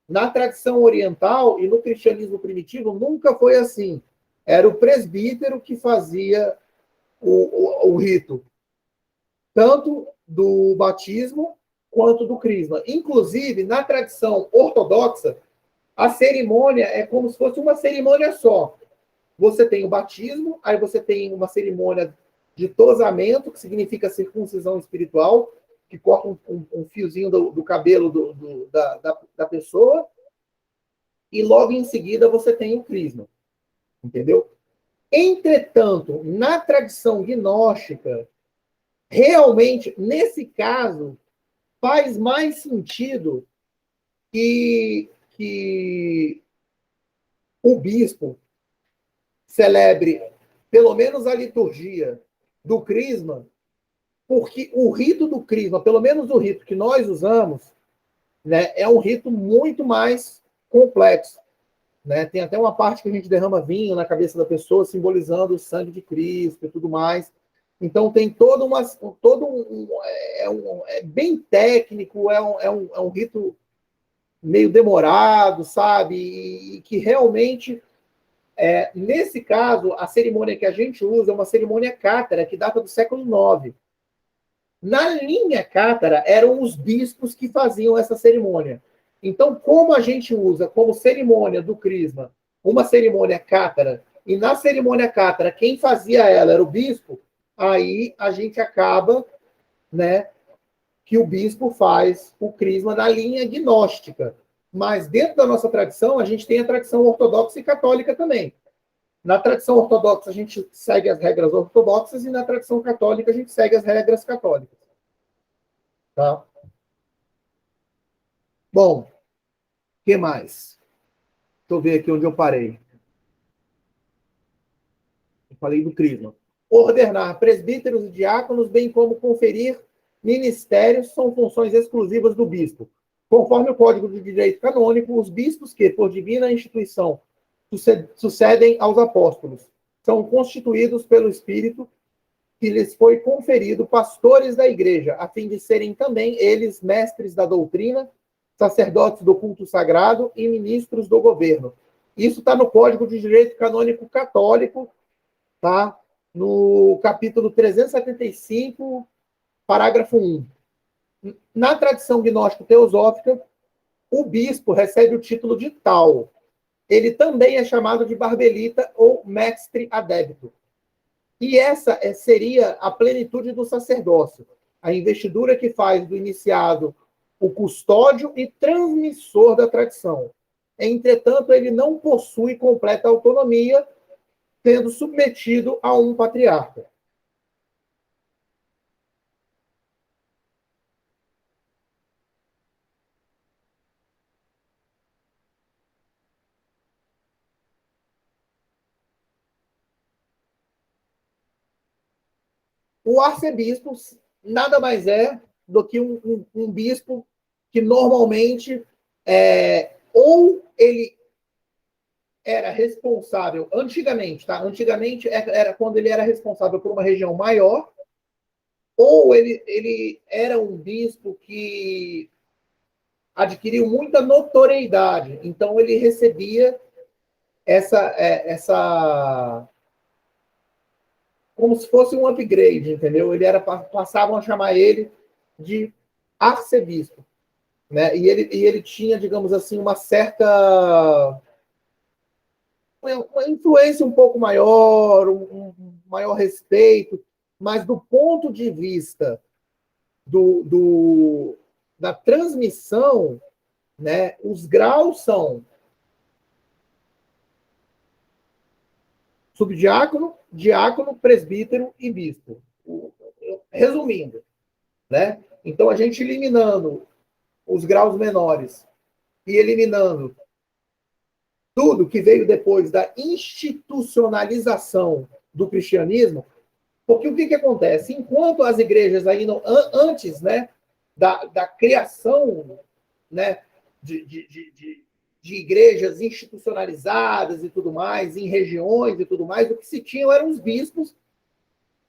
Na tradição oriental e no cristianismo primitivo nunca foi assim. Era o presbítero que fazia o rito, tanto do batismo quanto do crisma. Inclusive, na tradição ortodoxa, a cerimônia é como se fosse uma cerimônia só. Você tem o batismo, aí você tem uma cerimônia de tosamento, que significa circuncisão espiritual, que corta um fiozinho do cabelo da pessoa, e logo em seguida você tem o crisma. Entendeu? Entretanto, na tradição gnóstica, realmente, nesse caso, faz mais sentido que o bispo celebre pelo menos a liturgia do crisma, porque o rito do crisma, pelo menos o rito que nós usamos, né, é um rito muito mais complexo. Né? Tem até uma parte que a gente derrama vinho na cabeça da pessoa, simbolizando o sangue de Cristo e tudo mais. Então tem é bem técnico, é um rito meio demorado, sabe? E que realmente, nesse caso, a cerimônia que a gente usa é uma cerimônia cátara, que data do século IX. Na linha cátara, eram os bispos que faziam essa cerimônia. Então, como a gente usa como cerimônia do crisma uma cerimônia cátara, e na cerimônia cátara quem fazia ela era o bispo, aí a gente acaba, né, que o bispo faz o crisma na linha gnóstica. Mas dentro da nossa tradição, a gente tem a tradição ortodoxa e católica também. Na tradição ortodoxa, a gente segue as regras ortodoxas e na tradição católica, a gente segue as regras católicas. Tá? Bom, o que mais? Deixa eu ver aqui onde eu parei. Eu falei do crisma. Ordenar presbíteros e diáconos, bem como conferir ministérios, são funções exclusivas do bispo. Conforme o Código de Direito Canônico, os bispos que, por divina instituição, sucedem aos apóstolos, são constituídos pelo Espírito que lhes foi conferido pastores da igreja, a fim de serem também eles mestres da doutrina, sacerdotes do culto sagrado e ministros do governo. Isso está no Código de Direito Canônico Católico, tá? No capítulo 375, parágrafo 1. Na tradição gnóstico-teosófica, o bispo recebe o título de tal. Ele também é chamado de barbelita ou mestre adébito. E essa seria a plenitude do sacerdócio, a investidura que faz do iniciado o custódio e transmissor da tradição. Entretanto, ele não possui completa autonomia, sendo submetido a um patriarca. O arcebispo nada mais é do que um bispo que normalmente ou ele era responsável, antigamente, tá? Antigamente era quando ele era responsável por uma região maior, ou ele era um bispo que adquiriu muita notoriedade, então ele recebia essa como se fosse um upgrade, entendeu? Passavam a chamar ele de arcebispo, né? E ele tinha, digamos assim, uma influência um pouco maior, um maior respeito, mas do ponto de vista da transmissão, né, os graus são subdiácono, diácono, presbítero e bispo. Resumindo, né? Então, a gente eliminando os graus menores e eliminando tudo que veio depois da institucionalização do cristianismo, porque o que acontece? Enquanto as igrejas ainda, antes, né, da criação, né, de igrejas institucionalizadas e tudo mais, em regiões e tudo mais, o que se tinham eram os bispos,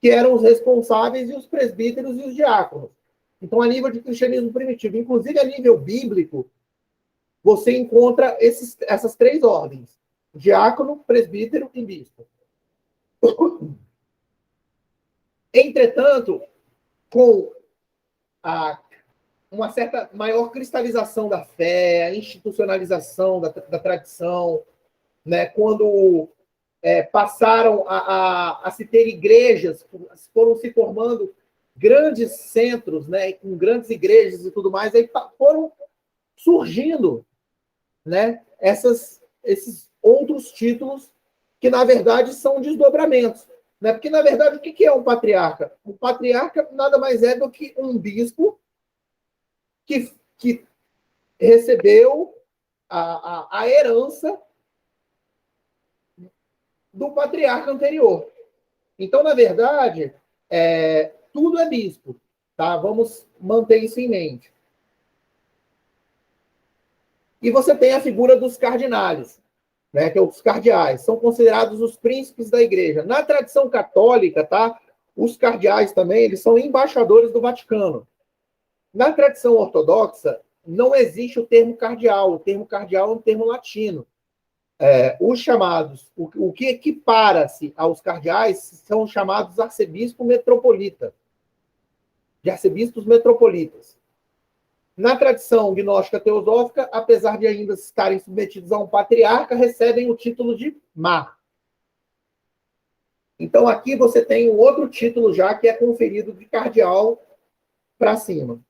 que eram os responsáveis, e os presbíteros e os diáconos. Então, a nível de cristianismo primitivo, inclusive a nível bíblico, você encontra essas três ordens: diácono, presbítero e bispo. Entretanto, com uma certa maior cristalização da fé, a institucionalização da tradição, né, quando passaram a se ter igrejas, foram se formando grandes centros, né, com grandes igrejas e tudo mais, aí foram surgindo, né, esses outros títulos que, na verdade, são desdobramentos. Né? Porque, na verdade, o que é um patriarca? Um patriarca nada mais é do que um bispo que recebeu a herança do patriarca anterior. Então, na verdade, tudo é bispo. Tá? Vamos manter isso em mente. E você tem a figura dos cardinais, né, que é os cardeais. São considerados os príncipes da igreja. Na tradição católica, tá? Os cardeais também, eles são embaixadores do Vaticano. Na tradição ortodoxa, não existe o termo cardeal. O termo cardeal é um termo latino. Os chamados, o que equipara-se aos cardeais, são chamados arcebispo metropolita, de arcebispos metropolitas. Na tradição gnóstica teosófica, apesar de ainda estarem submetidos a um patriarca, recebem o título de mar. Então, aqui você tem um outro título já que é conferido de cardeal para cima.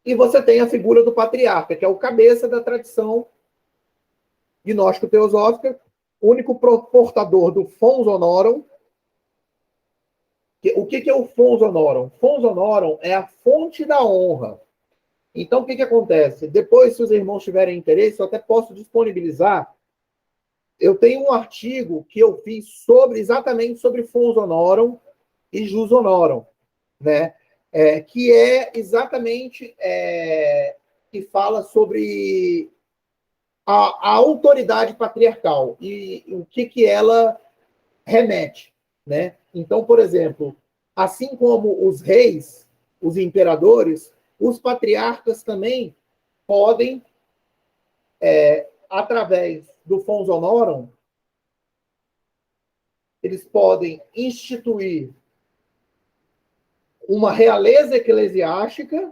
E você tem a figura do patriarca, que é o cabeça da tradição gnóstico-teosófica, único portador do fons honorum. O que é o fons honorum? Fons honorum é a fonte da honra. Então, o que acontece? Depois, se os irmãos tiverem interesse, eu até posso disponibilizar. Eu tenho um artigo que eu fiz exatamente sobre fons honorum e jus honorum, né? Que é exatamente que fala sobre a autoridade patriarcal e o que ela remete, né? Então, por exemplo, assim como os reis, os imperadores, os patriarcas também podem, através do fons honorum, eles podem instituir uma realeza eclesiástica,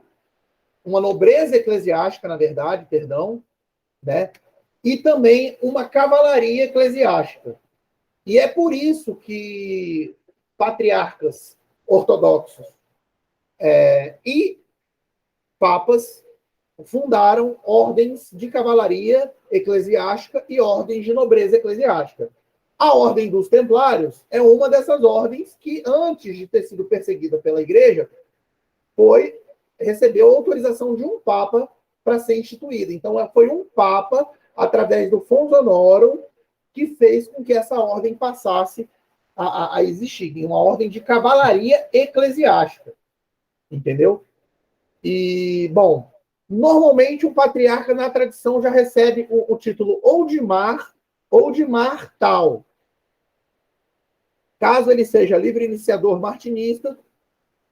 uma nobreza eclesiástica, na verdade, perdão, né? E também uma cavalaria eclesiástica. E é por isso que patriarcas ortodoxos e papas fundaram ordens de cavalaria eclesiástica e ordens de nobreza eclesiástica. A Ordem dos Templários é uma dessas ordens que, antes de ter sido perseguida pela Igreja, recebeu a autorização de um Papa para ser instituída. Então, foi um Papa, através do Fons Honorum, que fez com que essa ordem passasse a existir. Uma ordem de cavalaria eclesiástica. Entendeu? E, bom, normalmente o patriarca, na tradição, já recebe o título ou de mar tal. Caso ele seja livre iniciador martinista,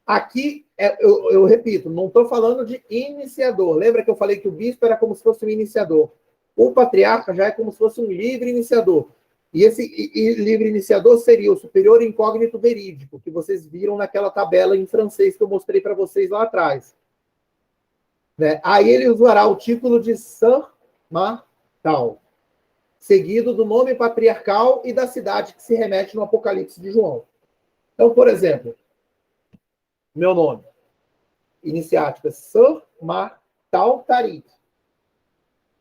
aqui, eu repito, não estou falando de iniciador. Lembra que eu falei que o bispo era como se fosse um iniciador? O patriarca já é como se fosse um livre iniciador. E esse livre iniciador seria o superior incógnito verídico, que vocês viram naquela tabela em francês que eu mostrei para vocês lá atrás. Né? Aí ele usará o título de Saint Martal, seguido do nome patriarcal e da cidade que se remete no Apocalipse de João. Então, por exemplo, meu nome, iniciática, Saint Martal Tarit.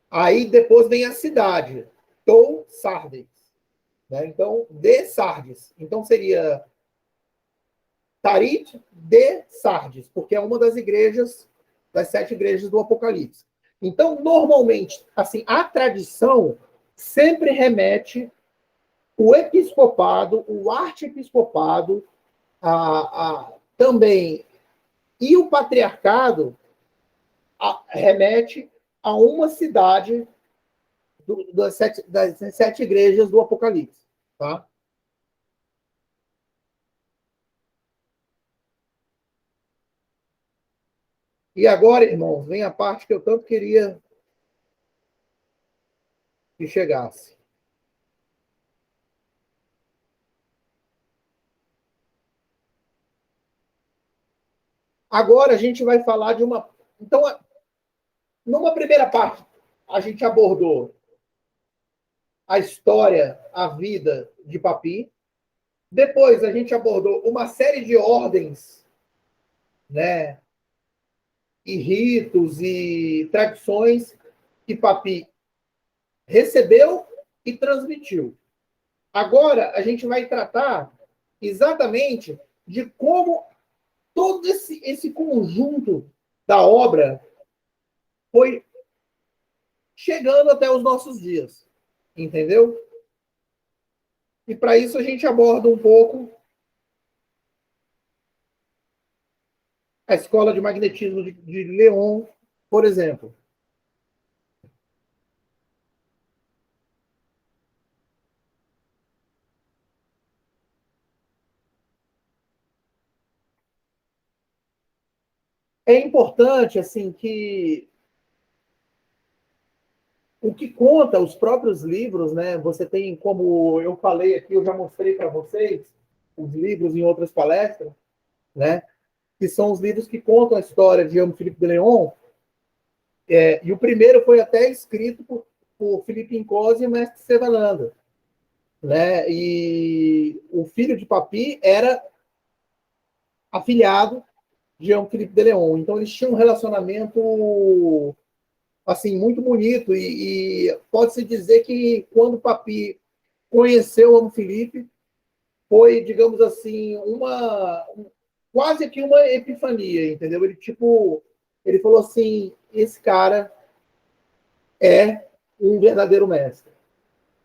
Aí depois vem a cidade, Tou Sardes. Né? Então, de Sardes. Então, seria Tarit de Sardes, porque é uma das igrejas, das 7 igrejas do Apocalipse. Então, normalmente, assim, a tradição sempre remete o episcopado, o arquiepiscopado, também, e o patriarcado remete a uma cidade das 7 igrejas do Apocalipse. Tá? E agora, irmãos, vem a parte que eu tanto queria que chegasse. Agora a gente vai falar de uma... Então, numa primeira parte, a gente abordou a história, a vida de Papi. Depois a gente abordou uma série de ordens, né, e ritos e tradições que Papi recebeu e transmitiu. Agora a gente vai tratar exatamente de como todo esse conjunto da obra foi chegando até os nossos dias. Entendeu? E para isso a gente aborda um pouco a escola de magnetismo de Leon, por exemplo. É importante assim que o que conta os próprios livros, né? Você tem, como eu falei aqui, eu já mostrei para vocês os livros em outras palestras, né? Que são os livros que contam a história de Philippe de Leon. E o primeiro foi até escrito por Philippe Incosse e Mestre Sevananda, né? E o filho de Papi era afilhado de Philippe de Leon. Então eles tinham um relacionamento assim muito bonito e pode-se dizer que quando Papi conheceu Philippe foi, digamos assim, quase que uma epifania, entendeu? Ele falou assim, esse cara é um verdadeiro mestre,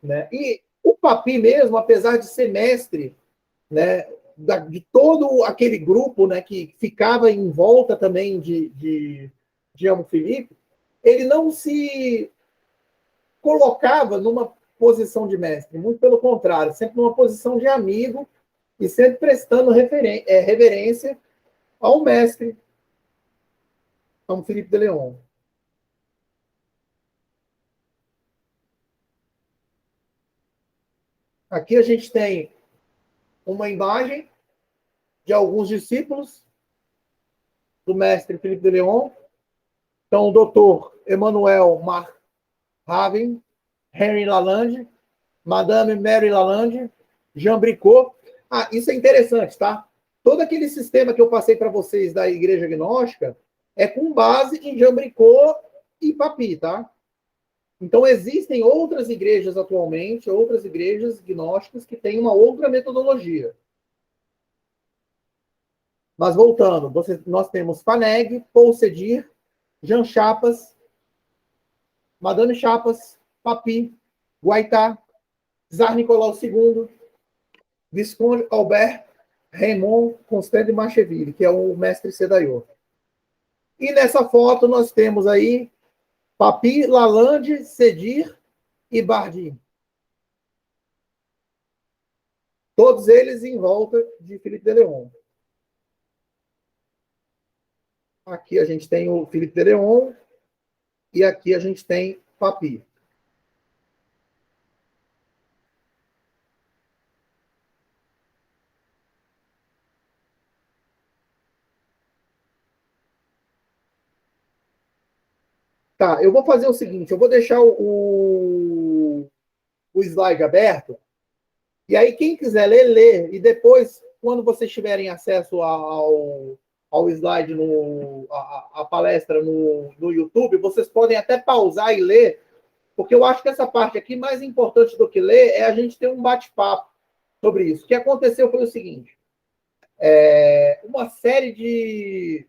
né? E o Papi mesmo, apesar de ser mestre, né, de todo aquele grupo, né, que ficava em volta também de Amo Felipe, ele não se colocava numa posição de mestre, muito pelo contrário, sempre numa posição de amigo e sempre prestando reverência ao mestre, Amo Felipe de Leon. Aqui a gente tem uma imagem de alguns discípulos do mestre Felipe de Leon. Então, o doutor Emmanuel Marraven, Henry Lalande, Madame Mary Lalande, Jean Bricot. Isso é interessante, tá? Todo aquele sistema que eu passei para vocês da Igreja Gnóstica é com base em Jean Bricot e Papi, tá? Então, existem outras igrejas atualmente, outras igrejas gnósticas que têm uma outra metodologia. Mas, voltando, nós temos Faneg, Paul Sedir, Jean Chapas, Madame Chapas, Papi, Guaitá, Tsar Nicolau II, Visconde Albert Raymond Constant de Marcheville, que é o mestre Sedaiô. E nessa foto nós temos aí Papi, Lalande, Sedir e Bardi. Todos eles em volta de Filipe de Leon. Aqui a gente tem o Filipe de Leon e aqui a gente tem Papi. Tá, eu vou fazer o seguinte, eu vou deixar o slide aberto, e aí quem quiser ler, lê, e depois, quando vocês tiverem acesso ao slide, a palestra no YouTube, vocês podem até pausar e ler, porque eu acho que essa parte aqui, mais importante do que ler, é a gente ter um bate-papo sobre isso. O que aconteceu foi o seguinte, uma série de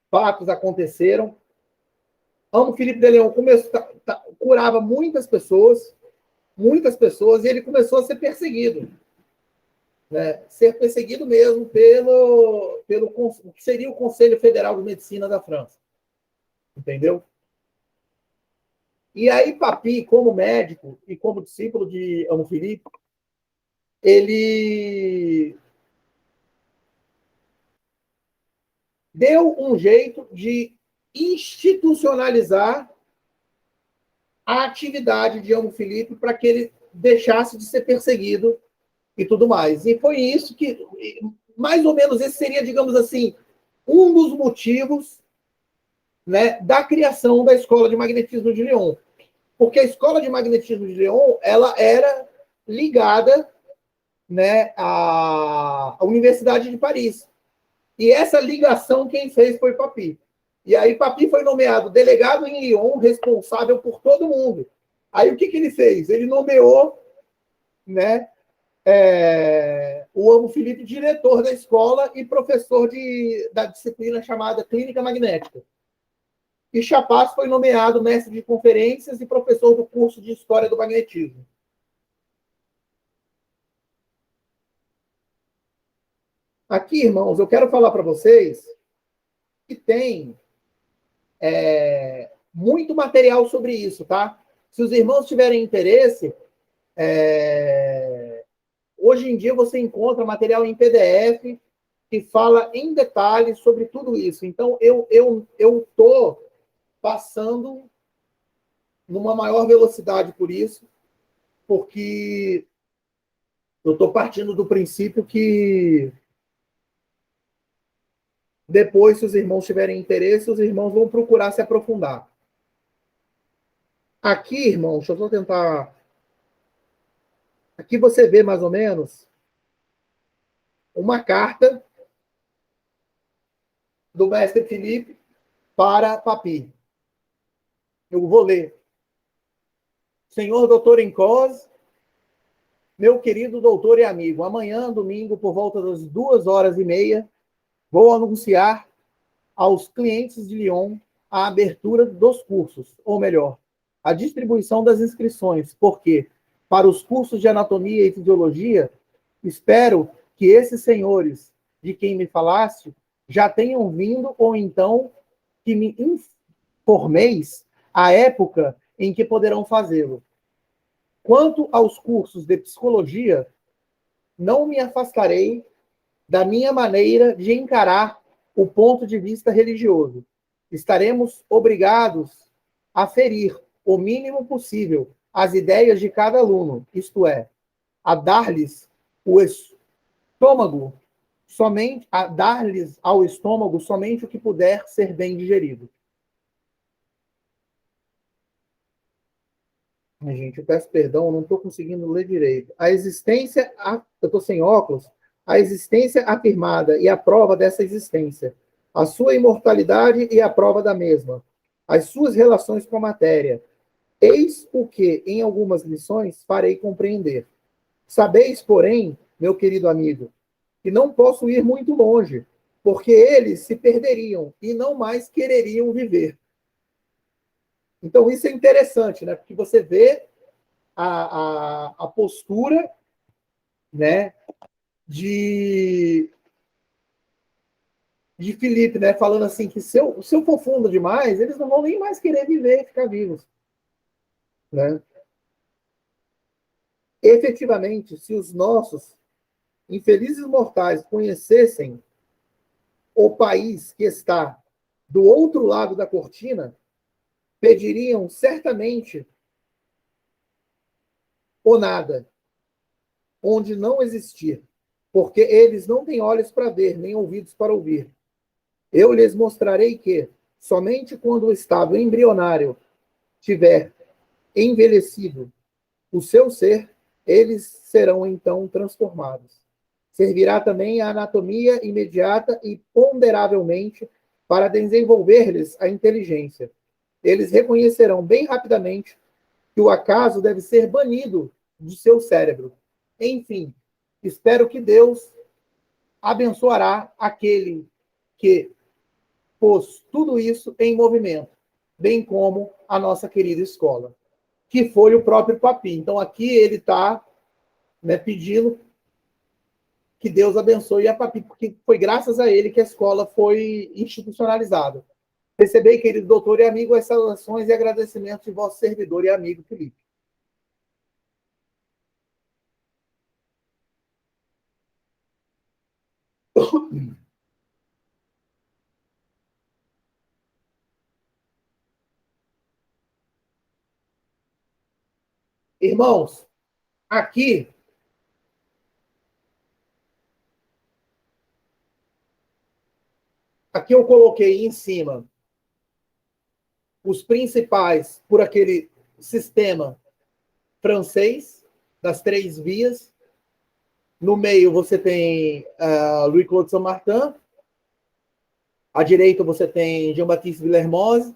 fatos aconteceram. Amo Filipe de Leon curava muitas pessoas, e ele começou a ser perseguido. Né? Ser perseguido mesmo pelo que seria o Conselho Federal de Medicina da França. Entendeu? E aí, Papi, como médico e como discípulo de Amo Filipe, ele deu um jeito de institucionalizar a atividade de Amo Filipe para que ele deixasse de ser perseguido e tudo mais. E foi isso que, mais ou menos, esse seria, digamos assim, um dos motivos, né, da criação da Escola de Magnetismo de Lyon. Porque a Escola de Magnetismo de Lyon, ela era ligada, né, à Universidade de Paris. E essa ligação quem fez foi Papi. E aí Papi foi nomeado delegado em Lyon, responsável por todo mundo. Aí o que ele fez? Ele nomeou, né, o Amo Filipe diretor da escola e professor da disciplina chamada Clínica Magnética. E Chapas foi nomeado mestre de conferências e professor do curso de História do Magnetismo. Aqui, irmãos, eu quero falar para vocês que tem muito material sobre isso, tá? Se os irmãos tiverem interesse, hoje em dia você encontra material em PDF que fala em detalhes sobre tudo isso. Então, eu estou passando numa maior velocidade por isso, porque eu estou partindo do princípio que depois, se os irmãos tiverem interesse, os irmãos vão procurar se aprofundar. Aqui, irmão, deixa eu só tentar... Aqui você vê mais ou menos uma carta do mestre Filipe para Papi. Eu vou ler. Senhor doutor Encos, meu querido doutor e amigo, amanhã, domingo, por volta das 2h30, vou anunciar aos clientes de Lyon a abertura dos cursos, ou melhor, a distribuição das inscrições, porque para os cursos de anatomia e fisiologia, espero que esses senhores de quem me falaste já tenham vindo ou então que me informeis a época em que poderão fazê-lo. Quanto aos cursos de psicologia, não me afastarei da minha maneira de encarar o ponto de vista religioso. Estaremos obrigados a ferir o mínimo possível as ideias de cada aluno, isto é, a dar-lhes o estômago somente, a dar-lhes ao estômago somente o que puder ser bem digerido. Gente, eu peço perdão, não estou conseguindo ler direito. A existência, eu estou sem óculos, a existência afirmada e a prova dessa existência, a sua imortalidade e a prova da mesma, as suas relações com a matéria. Eis o que, em algumas lições, farei compreender. Sabeis, porém, meu querido amigo, que não posso ir muito longe, porque eles se perderiam e não mais quereriam viver. Então, isso é interessante, né? Porque você vê a postura, né, de Filipe, né, falando assim que se eu for fundo demais, eles não vão nem mais querer viver e ficar vivos. Né? Efetivamente, se os nossos infelizes mortais conhecessem o país que está do outro lado da cortina, pediriam certamente o nada, onde não existir, porque eles não têm olhos para ver, nem ouvidos para ouvir. Eu lhes mostrarei que, somente quando o estado embrionário tiver envelhecido o seu ser, eles serão então transformados. Servirá também a anatomia imediata e ponderavelmente para desenvolver-lhes a inteligência. Eles reconhecerão bem rapidamente que o acaso deve ser banido de seu cérebro. Enfim, espero que Deus abençoará aquele que pôs tudo isso em movimento, bem como a nossa querida escola, que foi o próprio Papi. Então, aqui ele está, né, pedindo que Deus abençoe a Papi, porque foi graças a ele que a escola foi institucionalizada. Recebei, querido doutor e amigo, as saudações e agradecimentos de vosso servidor e amigo Felipe. Irmãos, aqui eu coloquei em cima os principais por aquele sistema francês das três vias. No meio você tem Louis Claude Saint-Martin, à direita você tem Jean-Baptiste Villermoz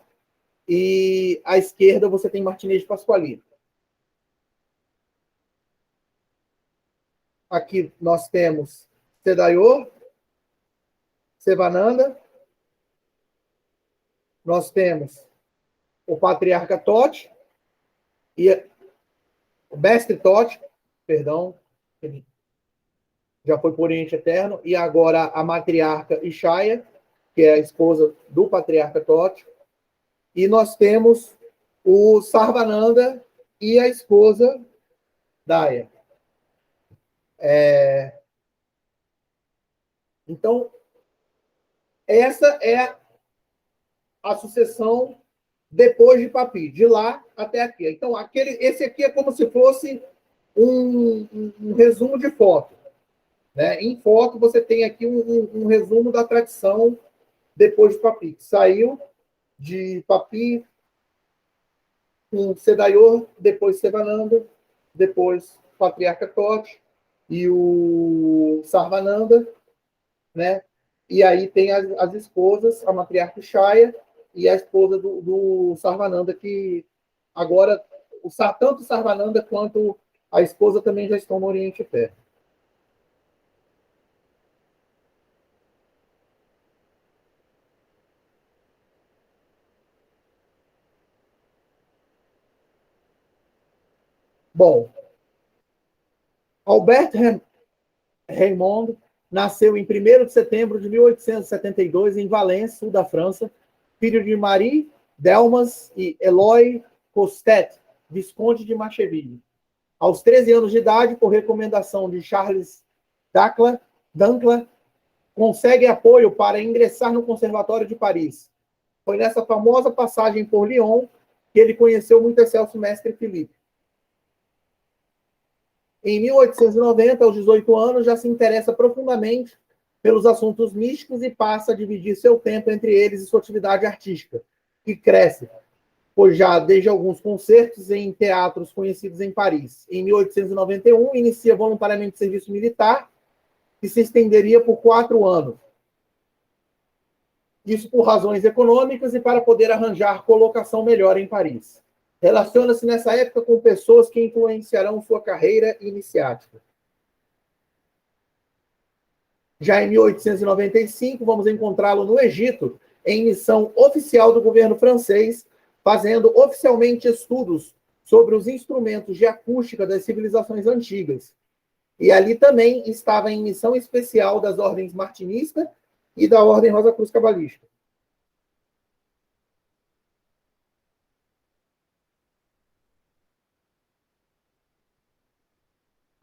e à esquerda você tem Martinez de Pasquali. Aqui nós temos Sedayor, Sevananda, nós temos o Patriarca Tote e o Mestre Tote, perdão, ele já foi por Oriente Eterno, e agora a Matriarca Ishaya, que é a esposa do Patriarca Tote, e nós temos o Sarvananda e a esposa Daya. Então, essa é a sucessão depois de Papi, de lá até aqui. Então, esse aqui é como se fosse um resumo de foto. Né? Em foto, você tem aqui um resumo da tradição depois de Papi, que saiu de Papi com Sedayor, depois Sevananda, depois Patriarca Tote e o Sarvananda, né? E aí tem as esposas, a matriarca Shaya e a esposa do Sarvananda, que agora tanto o Sarvananda quanto a esposa também já estão no Oriente Médio. Bom, Albert Raymond nasceu em 1º de setembro de 1872 em Valence, sul da França, filho de Marie Delmas e Eloy Costet, visconde de Macheville. Aos 13 anos de idade, por recomendação de Charles Dankler, consegue apoio para ingressar no Conservatório de Paris. Foi nessa famosa passagem por Lyon que ele conheceu o muito excelso mestre Philippe. Em 1890, aos 18 anos, já se interessa profundamente pelos assuntos místicos e passa a dividir seu tempo entre eles e sua atividade artística, que cresce, pois já desde alguns concertos em teatros conhecidos em Paris. Em 1891, inicia voluntariamente serviço militar, que se estenderia por 4 anos. Isso por razões econômicas e para poder arranjar colocação melhor em Paris. Relaciona-se nessa época com pessoas que influenciarão sua carreira iniciática. Já em 1895, vamos encontrá-lo no Egito, em missão oficial do governo francês, fazendo oficialmente estudos sobre os instrumentos de acústica das civilizações antigas. E ali também estava em missão especial das ordens martinista e da Ordem Rosa Cruz Cabalista.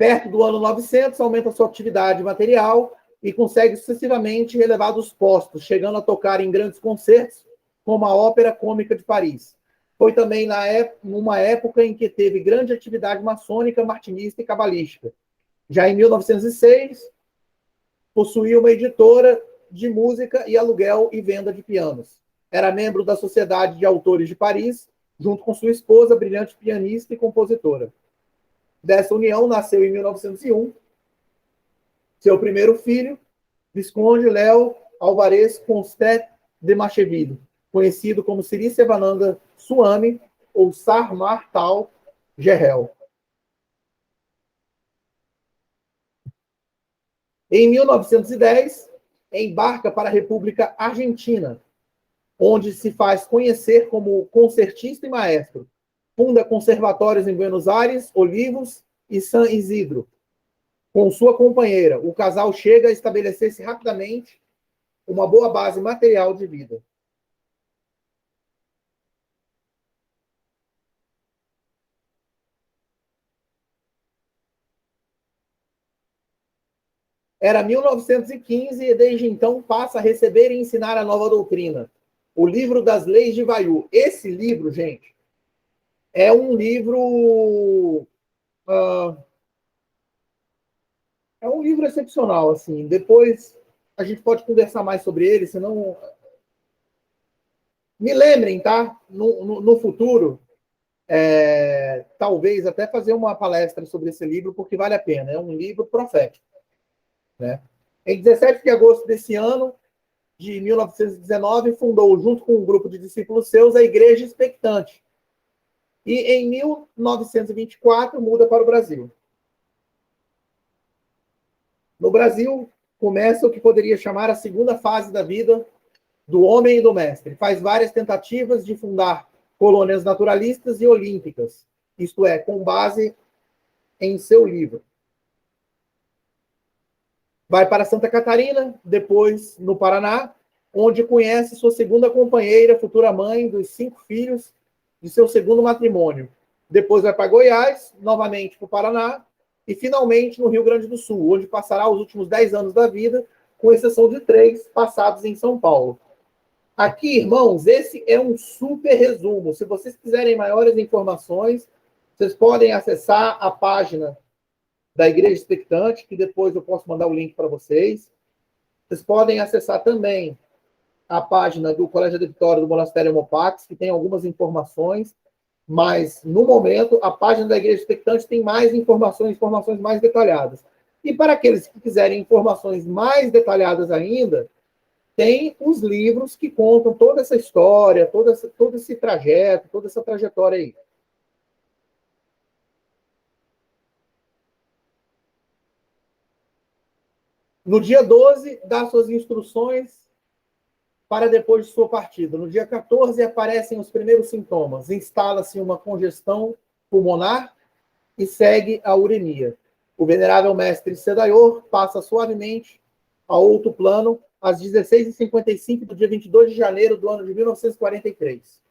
Perto do ano 900, aumenta sua atividade material e consegue sucessivamente elevados postos, chegando a tocar em grandes concertos, como a Ópera Cômica de Paris. Foi também numa época em que teve grande atividade maçônica, martinista e cabalística. Já em 1906, possuía uma editora de música e aluguel e venda de pianos. Era membro da Sociedade de Autores de Paris, junto com sua esposa, brilhante pianista e compositora. Dessa união nasceu em 1901 seu primeiro filho, Visconde Léo Alvarez Constant de Macheville, conhecido como Sri Sivananda Swami ou Sarmartal Gerhel. Em 1910, embarca para a República Argentina, onde se faz conhecer como concertista e maestro. Funda conservatórios em Buenos Aires, Olivos e San Isidro. Com sua companheira, o casal chega a estabelecer-se rapidamente uma boa base material de vida. Era 1915 e desde então passa a receber e ensinar a nova doutrina, o Livro das Leis de Vayu. Esse livro, gente, é um livro é um livro excepcional, assim. Depois a gente pode conversar mais sobre ele, senão me lembrem, tá? No futuro, talvez até fazer uma palestra sobre esse livro, porque vale a pena. É um livro profético, né? Em 17 de agosto desse ano, de 1919, fundou, junto com um grupo de discípulos seus, a Igreja Expectante. E em 1924 muda para o Brasil. No Brasil, começa o que poderia chamar a segunda fase da vida do homem e do mestre. Faz várias tentativas de fundar colônias naturalistas e olímpicas, isto é, com base em seu livro. Vai para Santa Catarina, depois no Paraná, onde conhece sua segunda companheira, futura mãe dos 5 filhos de seu segundo matrimônio. Depois vai para Goiás, novamente para o Paraná, e finalmente no Rio Grande do Sul, onde passará os últimos 10 anos da vida, com exceção de 3 passados em São Paulo. Aqui, irmãos, esse é um super resumo. Se vocês quiserem maiores informações, vocês podem acessar a página da Igreja Expectante, que depois eu posso mandar o link para vocês. Vocês podem acessar também a página do Colégio da Vitória do Monastério Hemopax, que tem algumas informações, mas, no momento, a página da Igreja Expectante tem mais informações mais detalhadas. E para aqueles que quiserem informações mais detalhadas ainda, tem os livros que contam toda essa história, todo esse trajeto, toda essa trajetória aí. No dia 12, dá suas instruções para depois de sua partida. No dia 14, aparecem os primeiros sintomas. Instala-se uma congestão pulmonar e segue a uremia. O venerável mestre Sedaior passa suavemente a outro plano às 16h55 do dia 22 de janeiro do ano de 1943.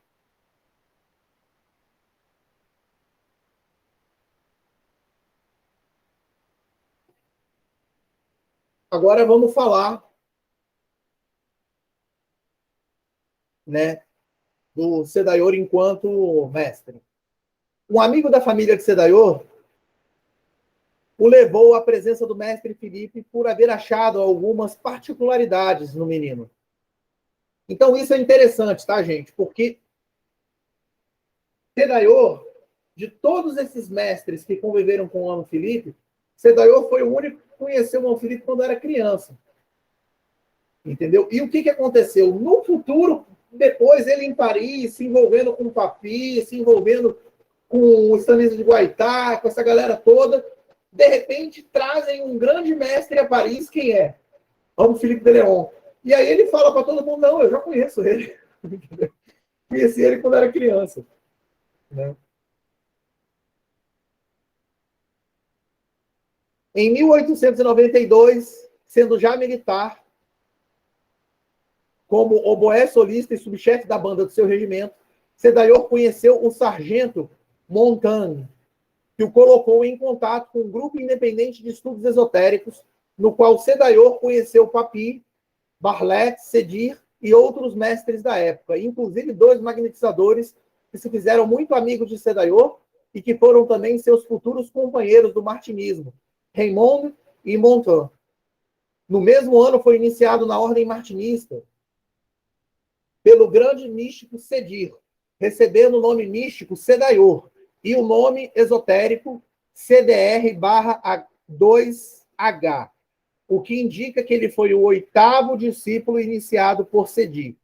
Agora vamos falar, né, do Sedaior enquanto mestre. Um amigo da família de Sedaior o levou à presença do mestre Felipe por haver achado algumas particularidades no menino. Então isso é interessante, tá, gente? Porque Sedaior, de todos esses mestres que conviveram com o Amo Felipe, Sedaior foi o único que conheceu o Amo Felipe quando era criança. Entendeu? E o que aconteceu? No futuro, depois ele em Paris, se envolvendo com o Papi, se envolvendo com o Stanislas de Guaitá, com essa galera toda, de repente trazem um grande mestre a Paris, quem é? Amo Felipe de Leon. E aí ele fala para todo mundo, não, eu já conheço ele. Conheci ele quando era criança. Né? Em 1892, sendo já militar, como oboé solista e subchefe da banda do seu regimento, Sedaior conheceu o sargento Montagne, que o colocou em contato com um grupo independente de estudos esotéricos, no qual Sedayor conheceu Papi, Bartlett, Sedir e outros mestres da época, inclusive 2 magnetizadores que se fizeram muito amigos de Sedayor e que foram também seus futuros companheiros do martinismo, Raymond e Montan. No mesmo ano foi iniciado na ordem martinista pelo grande místico Sedir, recebendo o nome místico Sedayor e o nome esotérico CDR/2H, o que indica que ele foi o 8º discípulo iniciado por Sedir.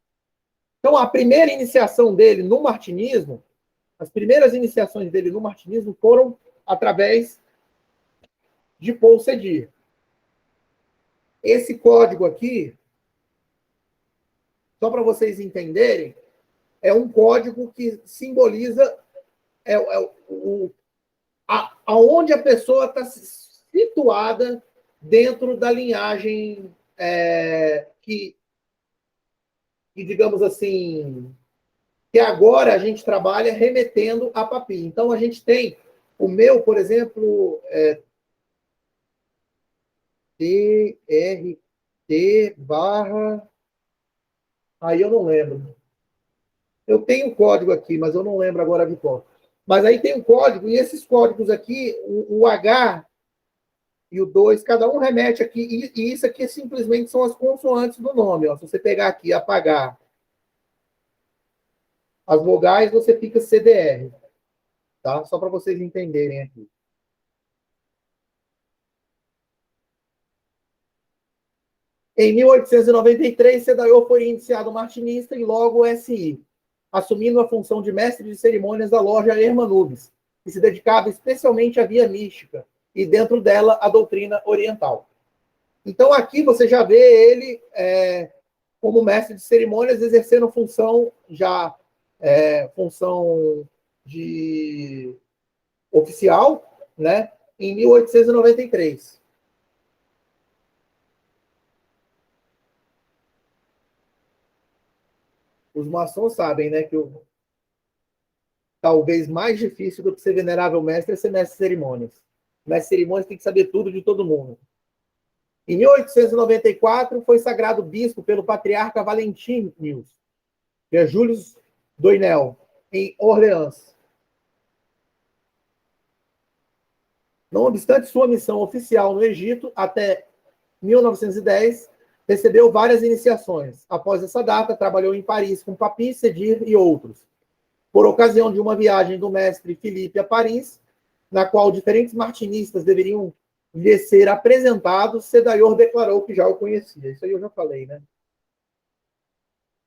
Então, a primeira iniciação dele no martinismo, as primeiras iniciações dele no martinismo foram através de Paul Sedir. Esse código aqui, só para vocês entenderem, é um código que simboliza aonde a pessoa está situada dentro da linhagem que, digamos assim, que agora a gente trabalha remetendo a Papi. Então, a gente tem o meu, por exemplo, TRT barra... Aí eu não lembro. Eu tenho o código aqui, mas eu não lembro agora de qual. Mas aí tem um código, e esses códigos aqui, o H e o 2, cada um remete aqui, e isso aqui simplesmente são as consoantes do nome. Ó. Se você pegar aqui, apagar as vogais, você fica CDR. Tá? Só para vocês entenderem aqui. Em 1893, Sedayor foi iniciado martinista e logo SI, assumindo a função de mestre de cerimônias da loja Hermanubis, que se dedicava especialmente à via mística e, dentro dela, à doutrina oriental. Então, aqui você já vê ele como mestre de cerimônias, exercendo função de oficial, né, em 1893. Os maçons sabem, né, que talvez mais difícil do que ser venerável mestre é ser mestre de cerimônias. Mestre de cerimônias tem que saber tudo de todo mundo. Em 1894, foi sagrado bispo pelo patriarca Valentim Nils, que é Julius Doinel, em Orleans. Não obstante sua missão oficial no Egito, até 1910, recebeu várias iniciações. Após essa data, trabalhou em Paris com Papi, Sedir e outros. Por ocasião de uma viagem do mestre Filipe a Paris, na qual diferentes martinistas deveriam lhe ser apresentados, Sedayor declarou que já o conhecia. Isso aí eu já falei, né?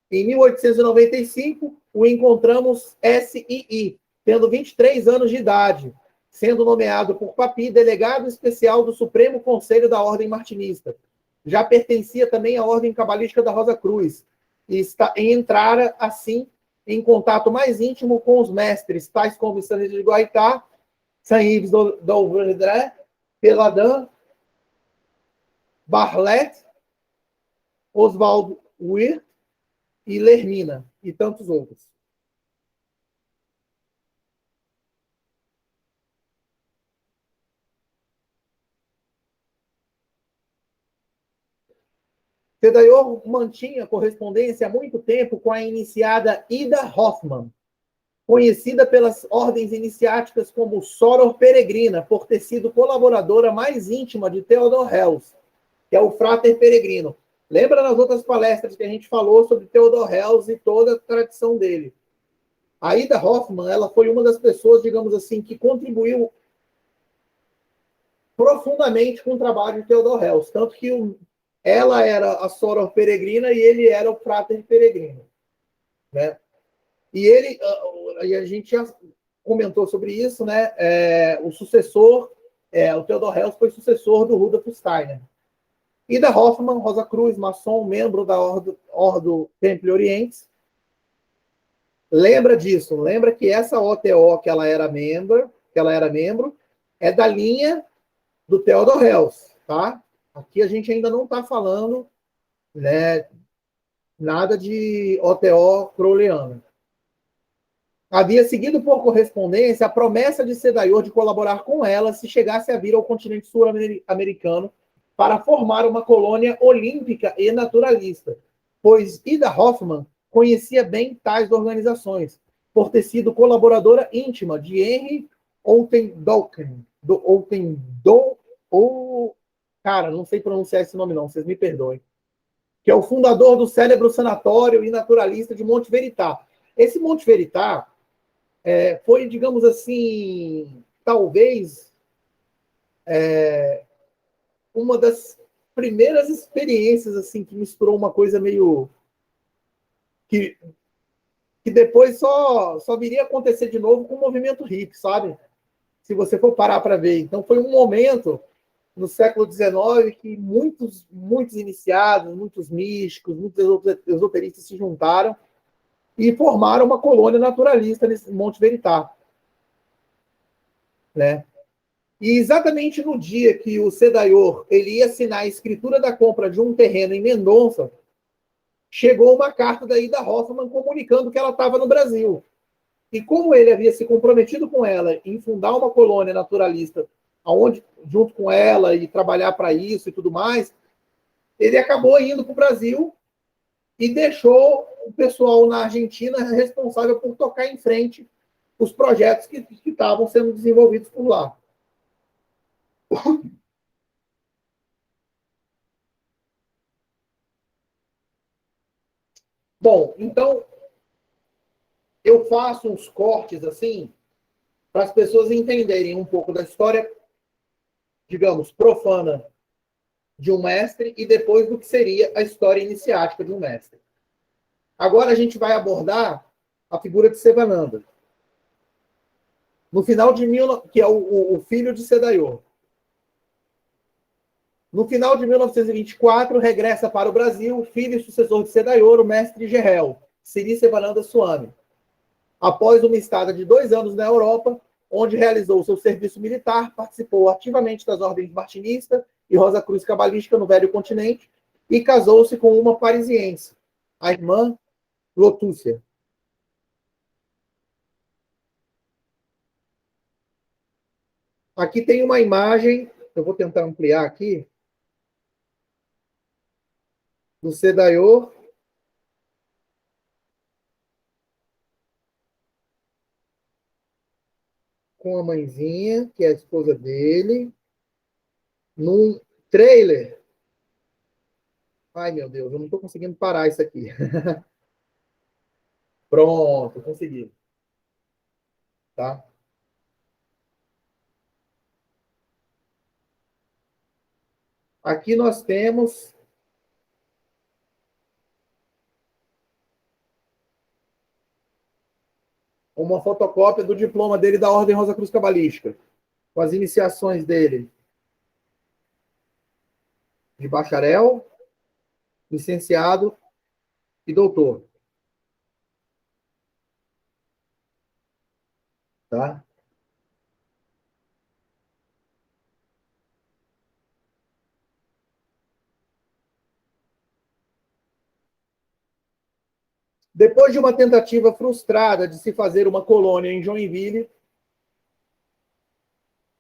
Em 1895, o encontramos SII, tendo 23 anos de idade, sendo nomeado por Papi delegado especial do Supremo Conselho da Ordem Martinista. Já pertencia também à Ordem Cabalística da Rosa Cruz, e entrara, assim, em contato mais íntimo com os mestres, tais como Saint de Guaitá, Saint-Yves d'Auverdré, Peladin, Bartlett, Oswald Wirth e Lermina, e tantos outros. Sedayor mantinha correspondência há muito tempo com a iniciada Ida Hoffmann, conhecida pelas ordens iniciáticas como Soror Peregrina, por ter sido colaboradora mais íntima de Theodor Hels, que é o Frater Peregrino. Lembra nas outras palestras que a gente falou sobre Theodor Hels e toda a tradição dele? A Ida Hoffmann, ela foi uma das pessoas, digamos assim, que contribuiu profundamente com o trabalho de Theodor Hels, tanto que ela era a Soror Peregrina e ele era o Frater Peregrino, né? E ele, a gente já comentou sobre isso, né? O sucessor, o Theodor Hels foi sucessor do Rudolf Steiner. Ida Hoffmann, Rosa Cruz, maçom, membro da Ordo Templi Orientis. Lembra disso? Lembra que essa OTO que ela era membro, é da linha do Theodor Hels, tá? Aqui a gente ainda não está falando, né, nada de OTO crowleyana. havia seguido por correspondência a promessa de Sedaior de colaborar com ela se chegasse a vir ao continente sul-americano para formar uma colônia olímpica e naturalista, pois Ida Hoffmann conhecia bem tais organizações, por ter sido colaboradora íntima de Henry Ottendorff, ou cara, não sei pronunciar esse nome não, vocês me perdoem, que é o fundador do célebre sanatório e naturalista de Monte Verità. Esse Monte Verità foi, digamos assim, talvez uma das primeiras experiências assim que misturou uma coisa meio que depois só viria a acontecer de novo com o movimento hippie, sabe? Se você for parar para ver. Então foi um momento no século XIX que muitos iniciados, muitos místicos, muitos esoteristas se juntaram e formaram uma colônia naturalista nesse Monte Verità, né? E exatamente no dia que o Sedaior ele ia assinar a escritura da compra de um terreno em Mendonça, chegou uma carta da Ida Hoffmann comunicando que ela estava no Brasil. E como ele havia se comprometido com ela em fundar uma colônia naturalista, aonde junto com ela e trabalhar para isso e tudo mais, ele acabou indo para o Brasil e deixou o pessoal na Argentina responsável por tocar em frente os projetos que estavam sendo desenvolvidos por lá. Bom, então eu faço uns cortes assim para as pessoas entenderem um pouco da história, digamos, profana de um mestre e depois do que seria a história iniciática de um mestre. Agora a gente vai abordar a figura de Sivananda. No final de que é o filho de Sedaior. No final de 1924, regressa para o Brasil, filho e sucessor de Sedaior, o mestre Gerhel, Sri Sivananda Swami. Após uma estada de 2 anos na Europa, onde realizou seu serviço militar, participou ativamente das ordens martinista e Rosa Cruz Cabalística no Velho Continente e casou-se com uma parisiense, a irmã Lotúcia. Aqui tem uma imagem, eu vou tentar ampliar aqui, do Sedaior com a mãezinha, que é a esposa dele, num trailer. Ai, meu Deus, eu não estou conseguindo parar isso aqui. Pronto, consegui. Tá? Aqui nós temos uma fotocópia do diploma dele da Ordem Rosa Cruz Cabalística, com as iniciações dele de bacharel, licenciado e doutor. Tá? Depois de uma tentativa frustrada de se fazer uma colônia em Joinville,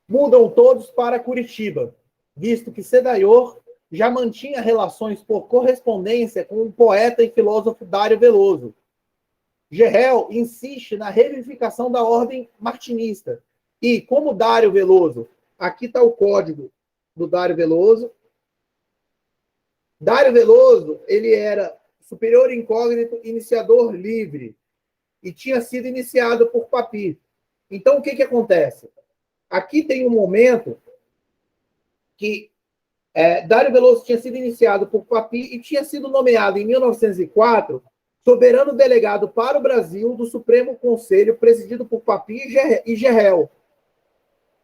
mudam todos para Curitiba, visto que Sedaior já mantinha relações por correspondência com o poeta e filósofo Dário Veloso. Gerhel insiste na revivificação da ordem martinista. E, como Dário Veloso, aqui está o código do Dário Veloso. Dário Veloso, ele era superior incógnito, iniciador livre, e tinha sido iniciado por Papi. Então, o que acontece? Aqui tem um momento que Dário Veloso tinha sido iniciado por Papi e tinha sido nomeado em 1904 soberano delegado para o Brasil do Supremo Conselho, presidido por Papi e Gerhel.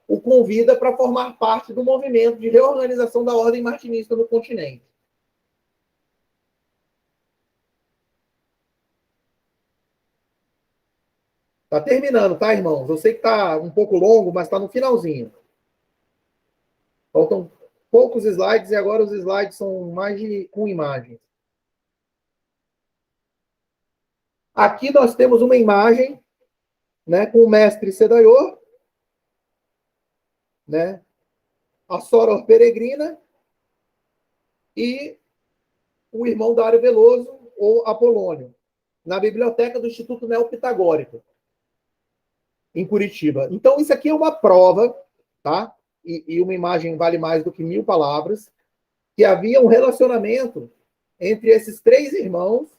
O convida para formar parte do movimento de reorganização da ordem martinista no continente. Está terminando, tá, irmãos? Eu sei que está um pouco longo, mas está no finalzinho. Faltam poucos slides e agora os slides são mais com imagens. Aqui nós temos uma imagem né, com o mestre Sedayor, né, a Soror Peregrina e o irmão Dário Veloso, ou Apolônio, na biblioteca do Instituto Neopitagórico, em Curitiba. Então, isso aqui é uma prova, tá? E uma imagem vale mais do que 1000 palavras, que havia um relacionamento entre esses três irmãos.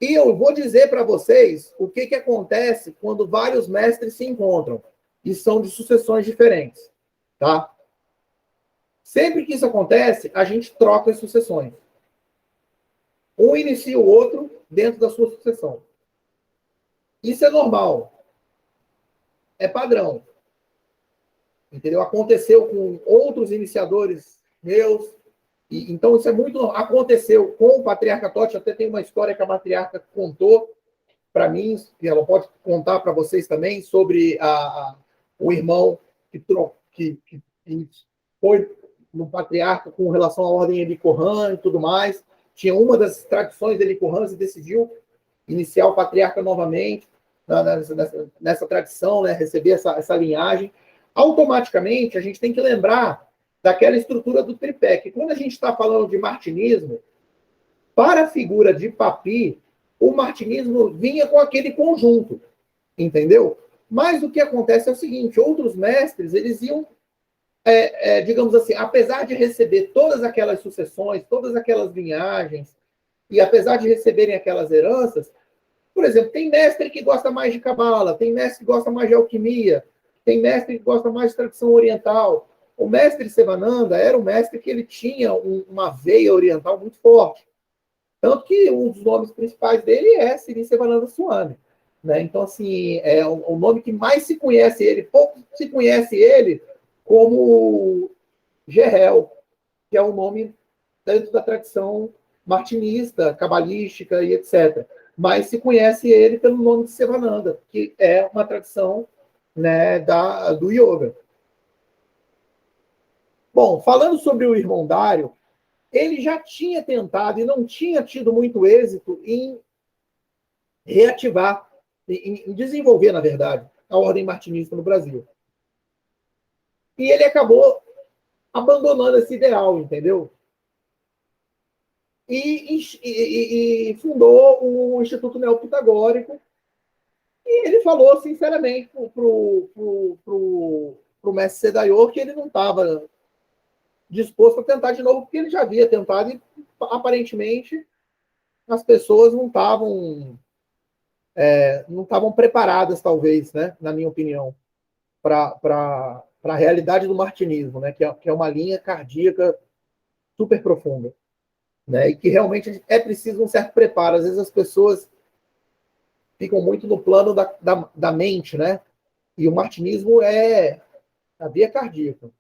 E eu vou dizer para vocês o que acontece quando vários mestres se encontram e são de sucessões diferentes, tá? Sempre que isso acontece, a gente troca as sucessões. Um inicia o outro dentro da sua sucessão. Isso é normal. É padrão. Entendeu? Aconteceu com outros iniciadores meus. Então, isso é muito normal. Aconteceu com o Patriarca Totti. Até tem uma história que a matriarca contou para mim, que ela pode contar para vocês também, sobre o irmão que foi no patriarca com relação à ordem Elicorrã e tudo mais. Tinha uma das tradições de Elicorrã e decidiu iniciar o patriarca novamente nessa tradição, né, receber essa linhagem. Automaticamente, a gente tem que lembrar daquela estrutura do tripé, que quando a gente está falando de martinismo, para a figura de Papi, o martinismo vinha com aquele conjunto, entendeu? Mas o que acontece é o seguinte, outros mestres, eles iam, digamos assim, apesar de receber todas aquelas sucessões, todas aquelas linhagens, e apesar de receberem aquelas heranças, por exemplo, tem mestre que gosta mais de cabala, tem mestre que gosta mais de alquimia, tem mestre que gosta mais de tradição oriental. O mestre Sivananda era um mestre que ele tinha uma veia oriental muito forte. Tanto que um dos nomes principais dele é Sri Sivananda Swami. Né? Então, assim, é o nome que mais se conhece ele, pouco se conhece ele como Gerhel, que é o nome dentro da tradição martinista, cabalística e etc. Mas se conhece ele pelo nome de Sivananda, que é uma tradição, né, do yoga. Bom, falando sobre o irmão Dário, ele já tinha tentado e não tinha tido muito êxito em reativar, em desenvolver, na verdade, a ordem martinista no Brasil. E ele acabou abandonando esse ideal, entendeu? E fundou o Instituto Neopitagórico. E ele falou, sinceramente, para o mestre Sedayor que ele não estava disposto a tentar de novo, porque ele já havia tentado e, aparentemente, as pessoas não estavam preparadas, talvez, né, na minha opinião, para a realidade do martinismo, né, que é uma linha cardíaca super profunda, né, e que realmente é preciso um certo preparo. Às vezes as pessoas ficam muito no plano da mente, né, e o martinismo é a via cardíaca.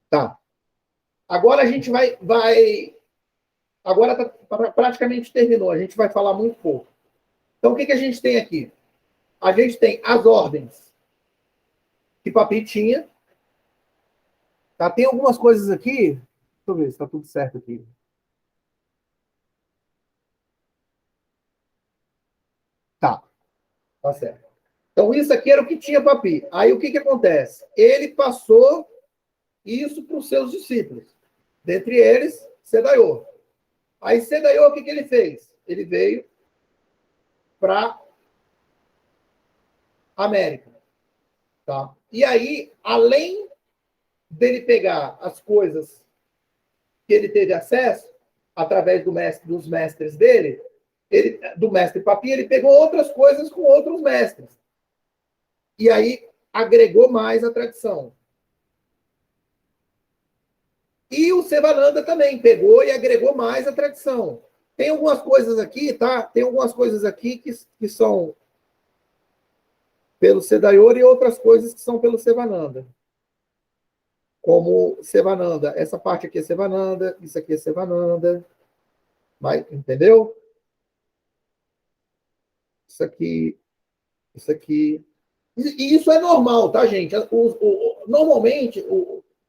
Tá. Agora a gente agora praticamente terminou, a gente vai falar muito pouco. Então, o que a gente tem aqui? A gente tem as ordens que Papi tinha. Tá? Tem algumas coisas aqui. Deixa eu ver se está tudo certo aqui. Tá, tá certo. Então, isso aqui era o que tinha Papi. Aí, o que acontece? Ele passou isso para os seus discípulos. Dentre eles, Sedayor. Aí, Sedayor, o que ele fez? Ele veio para América. Tá? E aí, além dele pegar as coisas que ele teve acesso, através dos mestres dele, do mestre Papi, ele pegou outras coisas com outros mestres. E aí agregou mais a tradição. E o Sivananda também pegou e agregou mais a tradição. Tem algumas coisas aqui, tá? Tem algumas coisas aqui que são pelo Sedayor e outras coisas que são pelo Sivananda. Como Sivananda, essa parte aqui é Sivananda, isso aqui é Sivananda. Mas, entendeu? Isso aqui, isso aqui. E isso é normal, tá, gente? normalmente,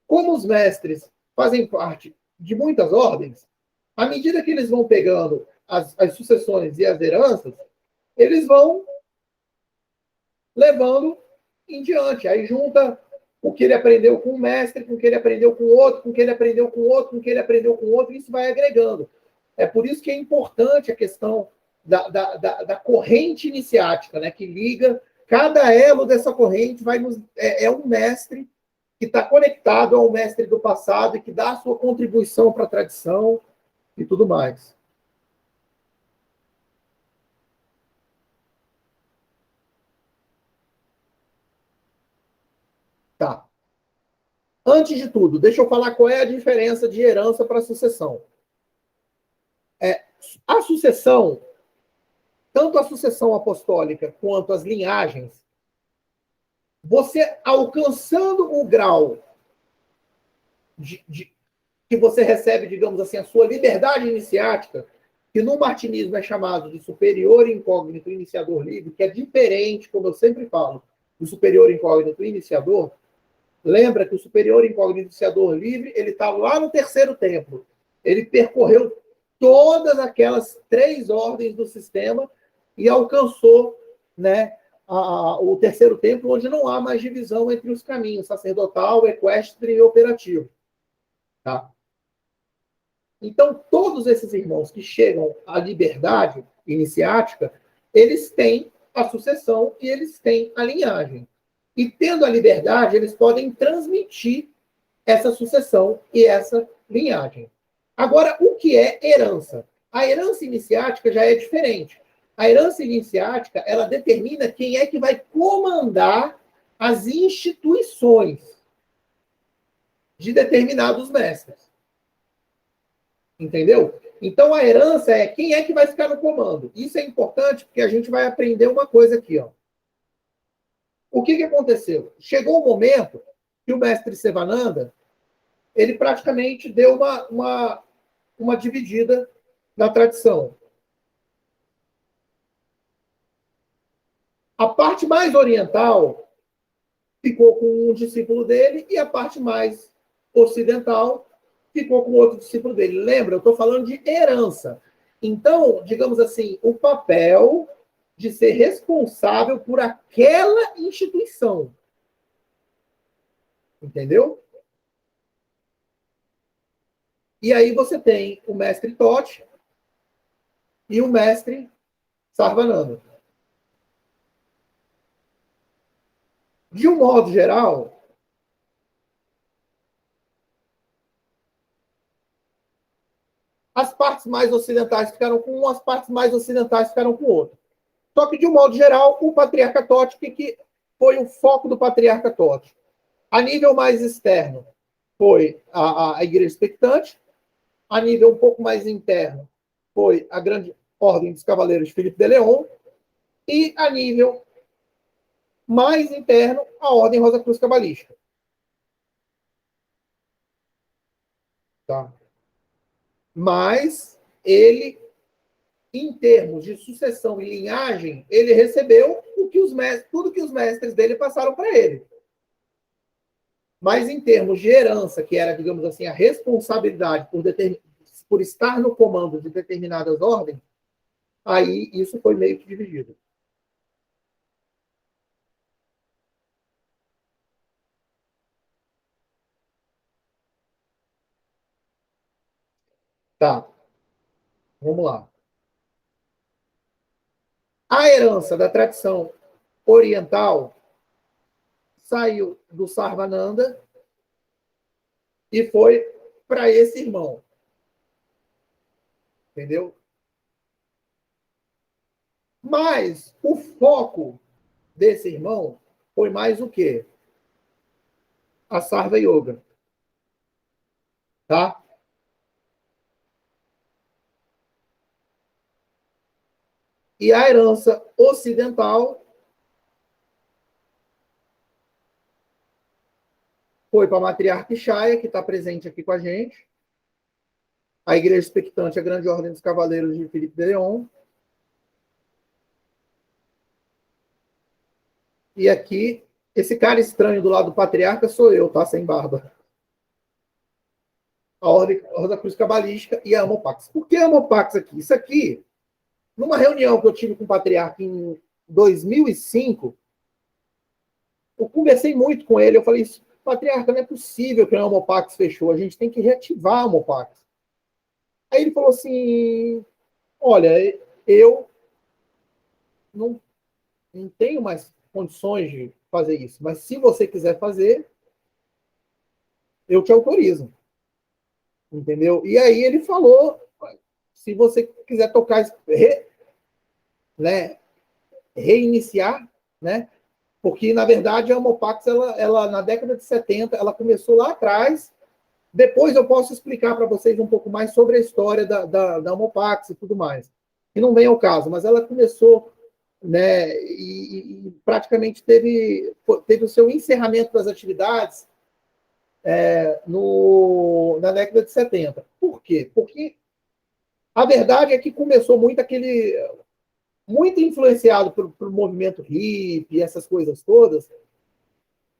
como os mestres fazem parte de muitas ordens, à medida que eles vão pegando as sucessões e as heranças, eles vão levando em diante. Aí junta o que ele aprendeu com um mestre, com o que ele aprendeu com outro, com o que ele aprendeu com outro, com o que ele aprendeu com outro, e isso vai agregando. É por isso que é importante a questão da corrente iniciática, né, que liga cada elo dessa corrente, é um mestre que está conectado ao mestre do passado e que dá a sua contribuição para a tradição e tudo mais. Tá. Antes de tudo, deixa eu falar qual é a diferença de herança para sucessão. A sucessão, tanto a sucessão apostólica quanto as linhagens, você alcançando o grau que você recebe, digamos assim, a sua liberdade iniciática, que no martinismo é chamado de superior incógnito iniciador livre, que é diferente, como eu sempre falo, do superior incógnito iniciador. Lembra que o superior incógnito iniciador livre, ele está lá no terceiro templo. Ele percorreu todas aquelas 3 ordens do sistema e alcançou, né, o terceiro templo, onde não há mais divisão entre os caminhos, sacerdotal, equestre e operativo. Tá? Então, todos esses irmãos que chegam à liberdade iniciática, eles têm a sucessão e eles têm a linhagem. E tendo a liberdade, eles podem transmitir essa sucessão e essa linhagem. Agora, o que é herança? A herança iniciática já é diferente. A herança iniciática, ela determina quem é que vai comandar as instituições de determinados mestres. Entendeu? Então, a herança é quem é que vai ficar no comando. Isso é importante porque a gente vai aprender uma coisa aqui. Ó. O que aconteceu? Chegou o momento que o mestre Sivananda, ele praticamente deu uma dividida na tradição. A parte mais oriental ficou com um discípulo dele e a parte mais ocidental ficou com outro discípulo dele. Lembra? Eu estou falando de herança. Então, digamos assim, o papel de ser responsável por aquela instituição. Entendeu? E aí você tem o mestre Totti e o mestre Sarvananda. De um modo geral, as partes mais ocidentais ficaram com um, as partes mais ocidentais ficaram com o outro. Só que, de um modo geral, o patriarca Totti, que foi o foco do patriarca Totti? A nível mais externo, foi a Igreja Expectante. A nível um pouco mais interno, foi a Grande Ordem dos Cavaleiros de Filipe de León. E a nível mais interno, a Ordem Rosa Cruz Cabalística. Tá? Mas ele, em termos de sucessão e linhagem, ele recebeu tudo que os mestres dele passaram para ele. Mas em termos de herança, que era, digamos assim, a responsabilidade por estar no comando de determinadas ordens, aí isso foi meio que dividido. Tá, vamos lá. A herança da tradição oriental saiu do Sarvananda e foi para esse irmão. Entendeu? Mas o foco desse irmão foi mais o quê? A Sarva Yoga. Tá? E a herança ocidental foi para a matriarca Shaya, que está presente aqui com a gente. A Igreja Expectante, a Grande Ordem dos Cavaleiros de Filipe de León. E aqui Esse cara estranho do lado do patriarca sou eu, tá? Sem barba. A Ordem da Cruz Cabalística e a Amopax. Por que a Amopax aqui? Isso aqui, numa reunião que eu tive com o patriarca em 2005, eu conversei muito com ele. Eu falei, patriarca, não é possível que a Amopax fechou. A gente tem que reativar a Amopax. Aí ele falou assim, olha, eu não, não tenho mais condições de fazer isso, mas se você quiser fazer, eu te autorizo. Entendeu? E aí ele falou, se você quiser tocar, né, reiniciar, né? Porque, na verdade, a Homopax, ela, na década de 70, ela começou lá atrás. Depois eu posso explicar para vocês um pouco mais sobre a história da Homopax e tudo mais. Que não vem ao caso, mas ela começou, né, e praticamente teve o seu encerramento das atividades na década de 70. Por quê? Porque a verdade é que começou muito influenciado pelo movimento hippie, essas coisas todas,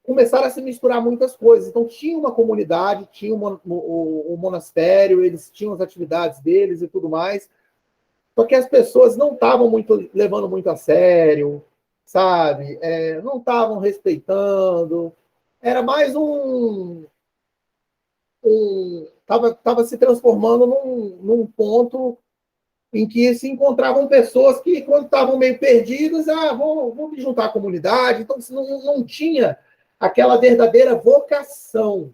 começaram a se misturar muitas coisas. Então, tinha uma comunidade, tinha o monastério, eles tinham as atividades deles e tudo mais, só que as pessoas não estavam levando muito a sério, sabe? Não estavam respeitando. Era mais tava se transformando num ponto em que se encontravam pessoas que, quando estavam meio perdidas, vou me juntar à comunidade. Então, não tinha aquela verdadeira vocação,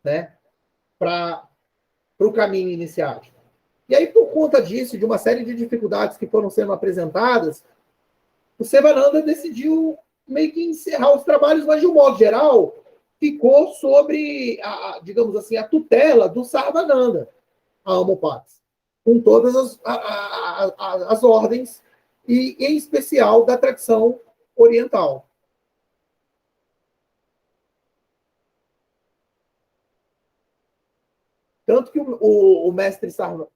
né, para o caminho iniciático. E aí, por conta disso, de uma série de dificuldades que foram sendo apresentadas, o Sivananda decidiu meio que encerrar os trabalhos, mas, de um modo geral, ficou sobre, digamos assim, a tutela do Sarvananda, a Homopax, com todas as ordens, e em especial da tradição oriental. Tanto que o mestre Sarva,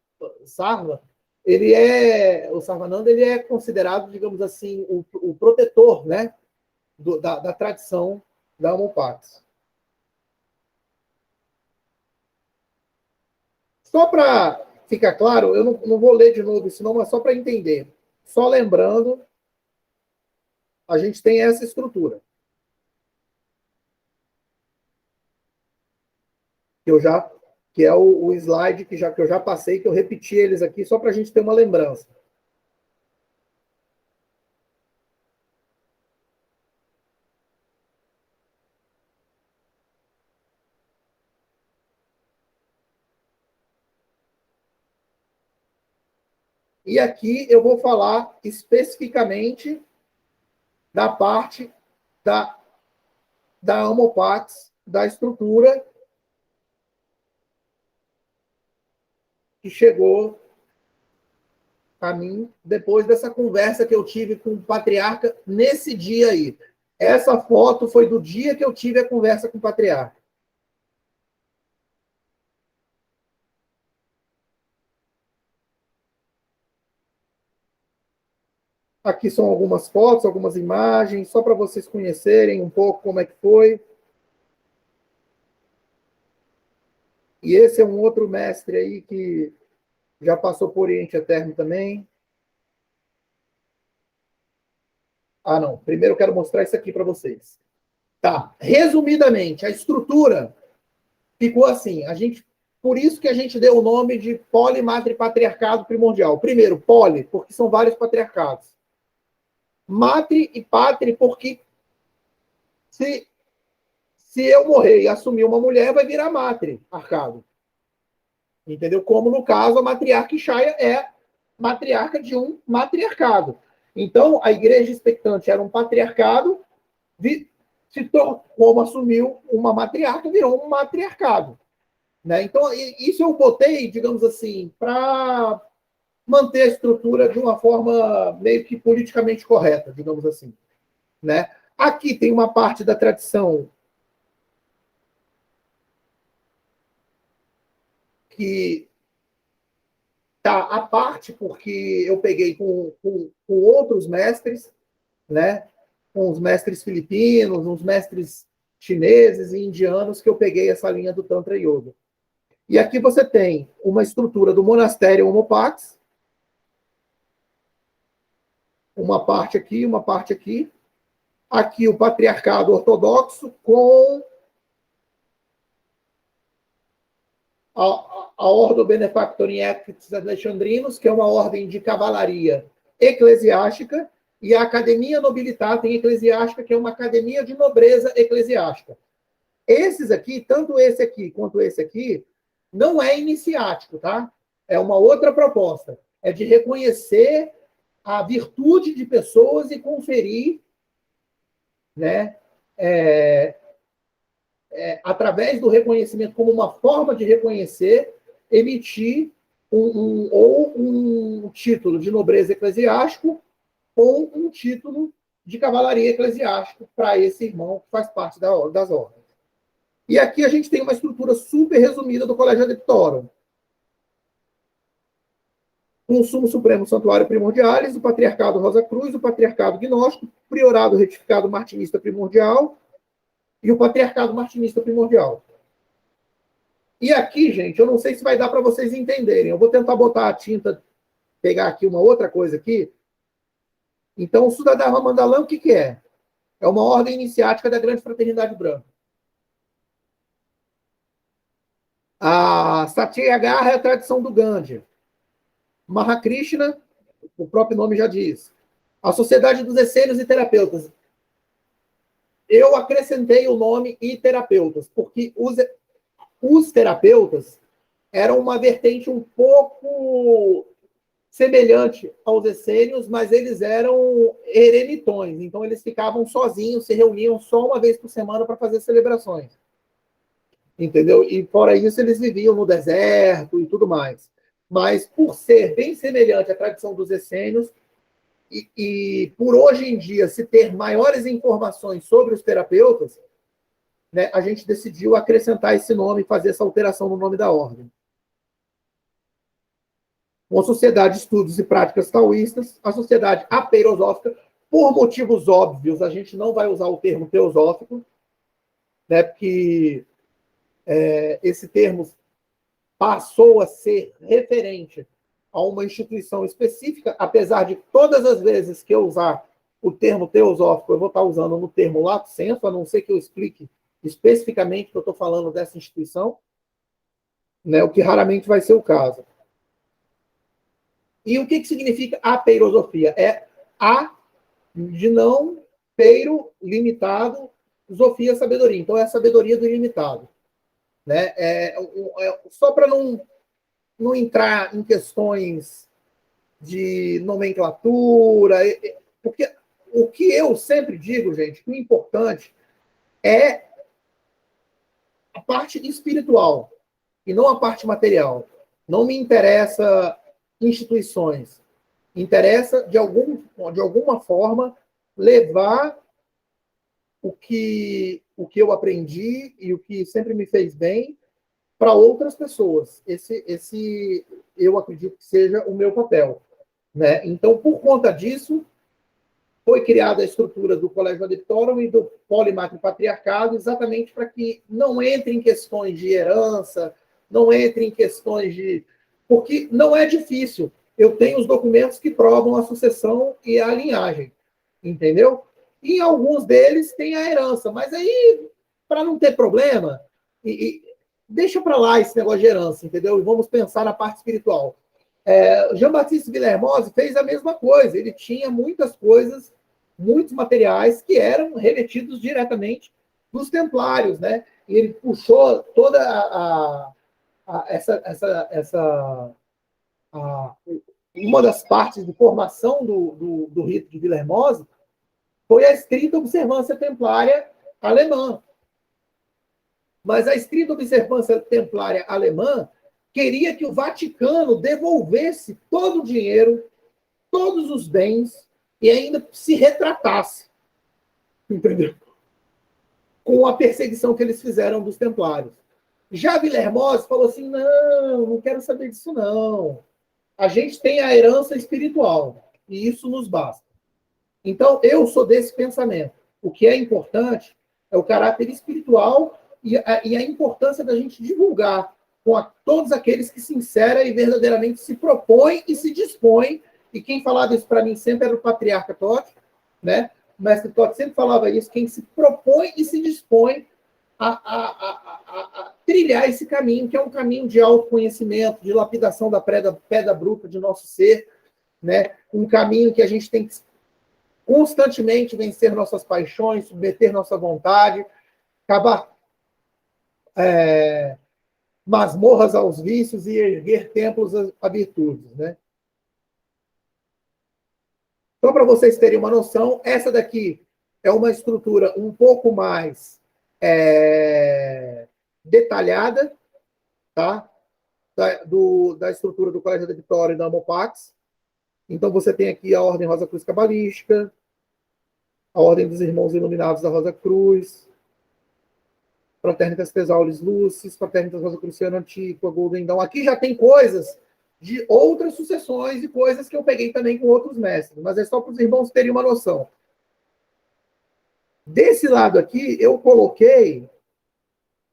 o Sarvananda, ele é considerado, digamos assim, o protetor, né, da tradição da Homopax. Só para ficar claro, eu não vou ler de novo isso não, mas só para entender. Só lembrando, a gente tem essa estrutura. Que é o slide que eu já passei, que eu repeti eles aqui, só para a gente ter uma lembrança. E aqui eu vou falar especificamente da parte da Homopax, da estrutura que chegou a mim depois dessa conversa que eu tive com o patriarca nesse dia aí. Essa foto foi do dia que eu tive a conversa com o patriarca. Aqui são algumas fotos, algumas imagens, só para vocês conhecerem um pouco como é que foi. E esse é um outro mestre aí que já passou por Oriente Eterno também. Ah, não. Primeiro eu quero mostrar isso aqui para vocês. Tá. Resumidamente, a estrutura ficou assim. Por isso que a gente deu o nome de polimatripatriarcado primordial. Primeiro, poli, porque são vários patriarcados. Matre e patre, porque se eu morrer e assumir uma mulher, vai virar matriarcado. Entendeu? Como, no caso, a matriarca Ishaya é matriarca de um matriarcado. Então, a igreja expectante era um patriarcado, como assumiu uma matriarca, virou um matriarcado. Né? Então, isso eu botei, digamos assim, para manter a estrutura de uma forma meio que politicamente correta, digamos assim. Né? Aqui tem uma parte da tradição que tá à parte, porque eu peguei com outros mestres, né? com os mestres filipinos, uns mestres chineses e indianos, que eu peguei essa linha do Tantra Yoga. E aqui você tem uma estrutura do monastério Homo Pax, uma parte aqui, uma parte aqui. Aqui o patriarcado ortodoxo com a Ordo Benefactorum Equites Alexandrinos, que é uma ordem de cavalaria eclesiástica, e a Academia Nobilitatem Ecclesiastica, que é uma academia de nobreza eclesiástica. Esses aqui, tanto esse aqui quanto esse aqui, não é iniciático, tá? É uma outra proposta. É de reconhecer a virtude de pessoas e conferir, né, através do reconhecimento como uma forma de reconhecer, emitir um título de nobreza eclesiástico ou um título de cavalaria eclesiástico para esse irmão que faz parte das ordens. E aqui a gente tem uma estrutura super resumida do Colégio Adeptorum. Com o Sumo Supremo Santuário Primordialis, o Patriarcado Rosa Cruz, o Patriarcado Gnóstico, o Priorado Retificado Martinista Primordial e o Patriarcado Martinista Primordial. E aqui, gente, eu não sei se vai dar para vocês entenderem. Eu vou tentar botar a tinta, pegar aqui uma outra coisa aqui. Então, o Sudadharma Mandalam, o que é? É uma ordem iniciática da Grande Fraternidade Branca. A Satyagraha é a tradição do Gandhi. Mahakrishna, o próprio nome já diz. A Sociedade dos Essênios e Terapeutas. Eu acrescentei o nome e terapeutas, porque os terapeutas eram uma vertente um pouco semelhante aos essênios, mas eles eram eremitões, então eles ficavam sozinhos, se reuniam só uma vez por semana para fazer celebrações. Entendeu? E fora isso, eles viviam no deserto e tudo mais. Mas por ser bem semelhante à tradição dos essênios, e por hoje em dia se ter maiores informações sobre os terapeutas, né, a gente decidiu acrescentar esse nome e fazer essa alteração no nome da ordem. Uma sociedade de estudos e práticas taoístas, a sociedade apeirosófica, por motivos óbvios, a gente não vai usar o termo teosófico, né, porque esse termo passou a ser referente a uma instituição específica, apesar de todas as vezes que eu usar o termo teosófico, eu vou estar usando no termo lato sensu, a não ser que eu explique especificamente que eu estou falando dessa instituição, né, o que raramente vai ser o caso. E o que significa a peirosofia? É a de não peiro limitado, sofia sabedoria. Então é a sabedoria do ilimitado. Né? Só para não entrar em questões de nomenclatura, porque o que eu sempre digo, gente, que o importante é a parte espiritual e não a parte material. Não me interessa instituições. Interessa, de alguma forma, levar o que eu aprendi e o que sempre me fez bem para outras pessoas. Esse eu acredito que seja o meu papel. Né? Então, por conta disso, foi criada a estrutura do Colégio Adeptorum e do Polimacro Patriarcado, exatamente para que não entre em questões de herança, não entre em questões de... Porque não é difícil. Eu tenho os documentos que provam a sucessão e a linhagem. Entendeu? E em alguns deles tem a herança. Mas aí, para não ter problema, deixa para lá esse negócio de herança, entendeu? E vamos pensar na parte espiritual. Jean-Baptiste Villermoz fez a mesma coisa. Ele tinha muitas coisas, muitos materiais que eram remetidos diretamente dos templários, né? E ele puxou toda uma das partes de formação do rito de Villermoz foi a estrita observância templária alemã. Mas a estrita observância templária alemã queria que o Vaticano devolvesse todo o dinheiro, todos os bens, e ainda se retratasse. Entendeu? Com a perseguição que eles fizeram dos templários. Já Villermoz falou assim, não quero saber disso, não. A gente tem a herança espiritual, e isso nos basta. Então, eu sou desse pensamento. O que é importante é o caráter espiritual e a importância da gente divulgar com todos aqueles que sinceramente e verdadeiramente se propõem e se dispõem. E quem falava isso para mim sempre era o patriarca Totti, né? O mestre Totti sempre falava isso, quem se propõe e se dispõe a trilhar esse caminho, que é um caminho de autoconhecimento, de lapidação da pedra bruta de nosso ser, né? Um caminho que a gente tem que constantemente vencer nossas paixões, submeter nossa vontade, acabar masmorras aos vícios e erguer templos a virtudes, né? Então, para vocês terem uma noção, essa daqui é uma estrutura um pouco mais detalhada, tá? Da estrutura do Colégio da Vitória e da Amopax. Então, você tem aqui a Ordem Rosa Cruz Cabalística, a Ordem dos Irmãos Iluminados da Rosa Cruz, Fraternitas Tesaulis Lucis, Fraternitas Rosa Cruciana Antiqua, Golden Dawn. Aqui já tem coisas de outras sucessões e coisas que eu peguei também com outros mestres, mas é só para os irmãos terem uma noção. Desse lado aqui, eu coloquei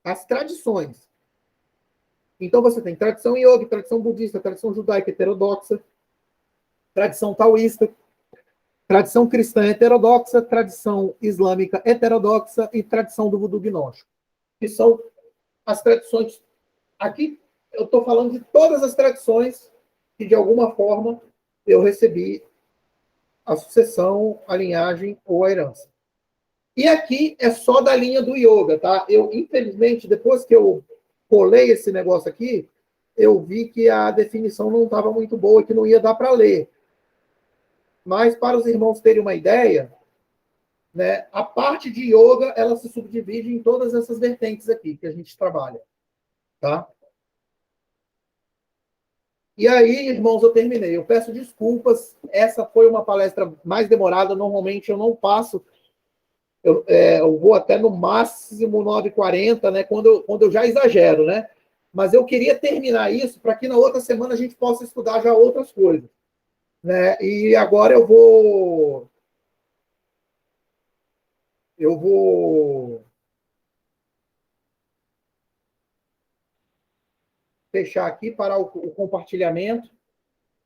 as tradições. Então, você tem tradição yoga, tradição budista, tradição judaica heterodoxa, tradição taoísta, tradição cristã heterodoxa, tradição islâmica heterodoxa e tradição do voodoo gnóstico, que são as tradições. Aqui eu estou falando de todas as tradições que, de alguma forma, eu recebi a sucessão, a linhagem ou a herança. E aqui é só da linha do yoga, tá? Eu, infelizmente, depois que eu colei esse negócio aqui, eu vi que a definição não estava muito boa, que não ia dar para ler. Mas, para os irmãos terem uma ideia, né, a parte de yoga, ela se subdivide em todas essas vertentes aqui que a gente trabalha, tá? E aí, irmãos, eu terminei. Eu peço desculpas. Essa foi uma palestra mais demorada. Normalmente eu não passo. Eu vou até no máximo 9h40, né? Quando eu já exagero, né? Mas eu queria terminar isso para que na outra semana a gente possa estudar já outras coisas, né? E agora eu vou fechar aqui, parar o compartilhamento,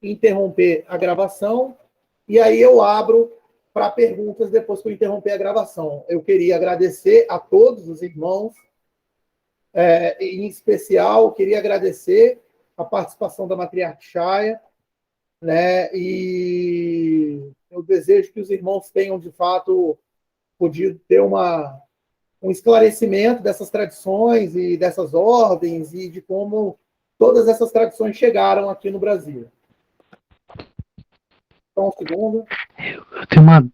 interromper a gravação, e aí eu abro para perguntas depois que eu interromper a gravação. Eu queria agradecer a todos os irmãos, em especial, queria agradecer a participação da Matriarca Chaya, né? E eu desejo que os irmãos tenham, de fato, podido ter um esclarecimento dessas tradições e dessas ordens e de como todas essas tradições chegaram aqui no Brasil. Só um segundo. Eu tenho uma